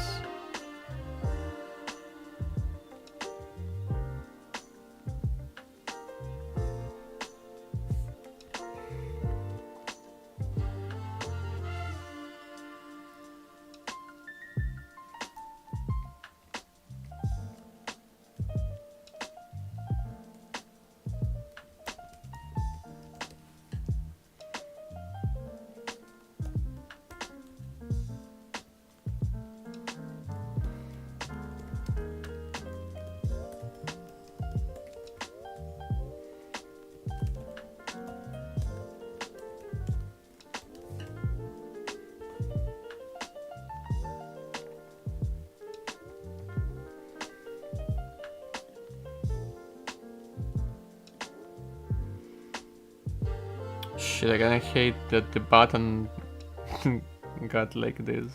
Shit, I kinda hate that the button got like this.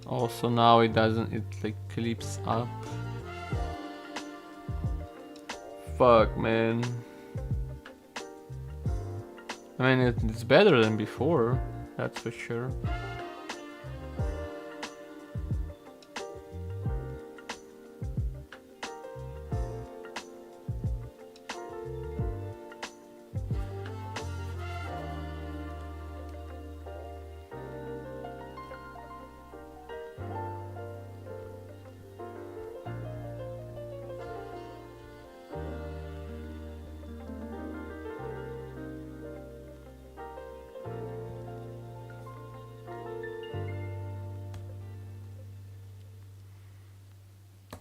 Also now it doesn't, it like clips up. Fuck, man. I mean, it's better than before, that's for sure.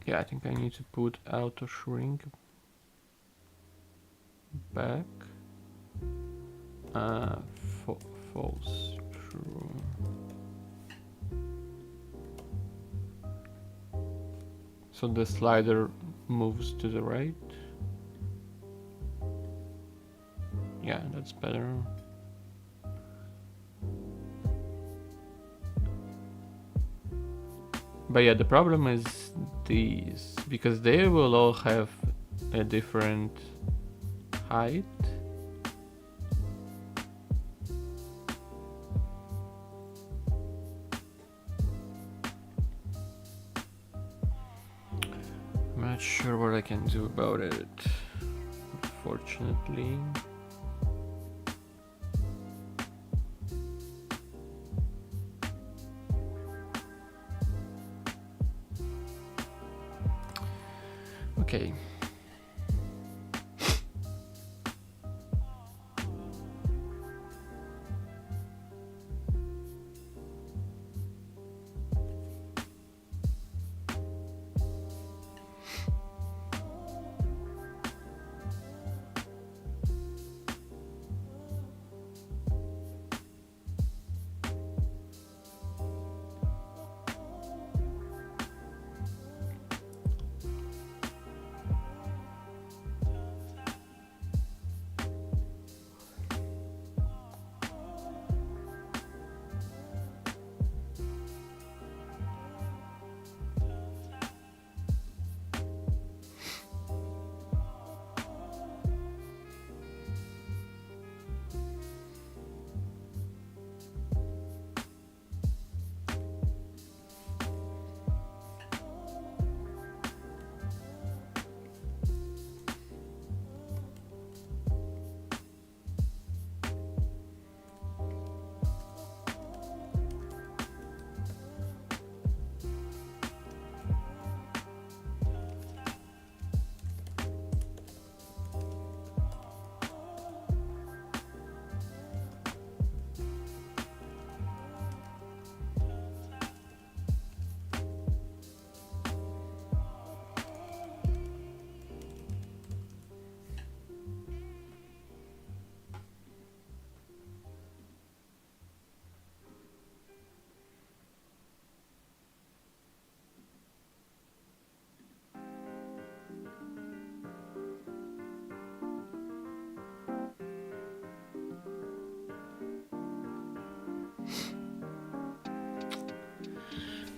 Yeah, I think I need to put auto shrink back. False true. So the slider moves to the right. Yeah, that's better. But yeah, the problem is these, because they will all have a different height. I'm not sure what I can do about it, unfortunately. Okay.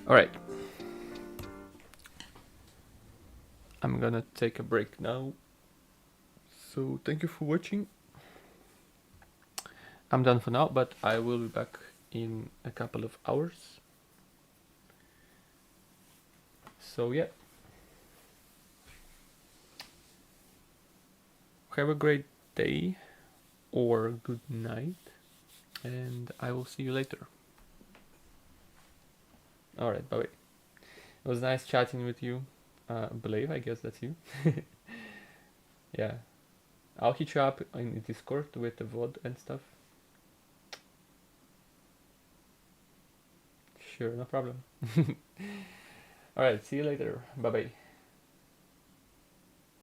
Alright. I'm gonna take a break now. So thank you for watching. I'm done for now, but I will be back in a couple of hours. So yeah. Have a great day or good night, and I will see you later. Alright, bye bye. It was nice chatting with you. Believe, I guess that's you. Yeah. I'll hit you up in Discord with the VOD and stuff. Sure, no problem. Alright, see you later. Bye bye.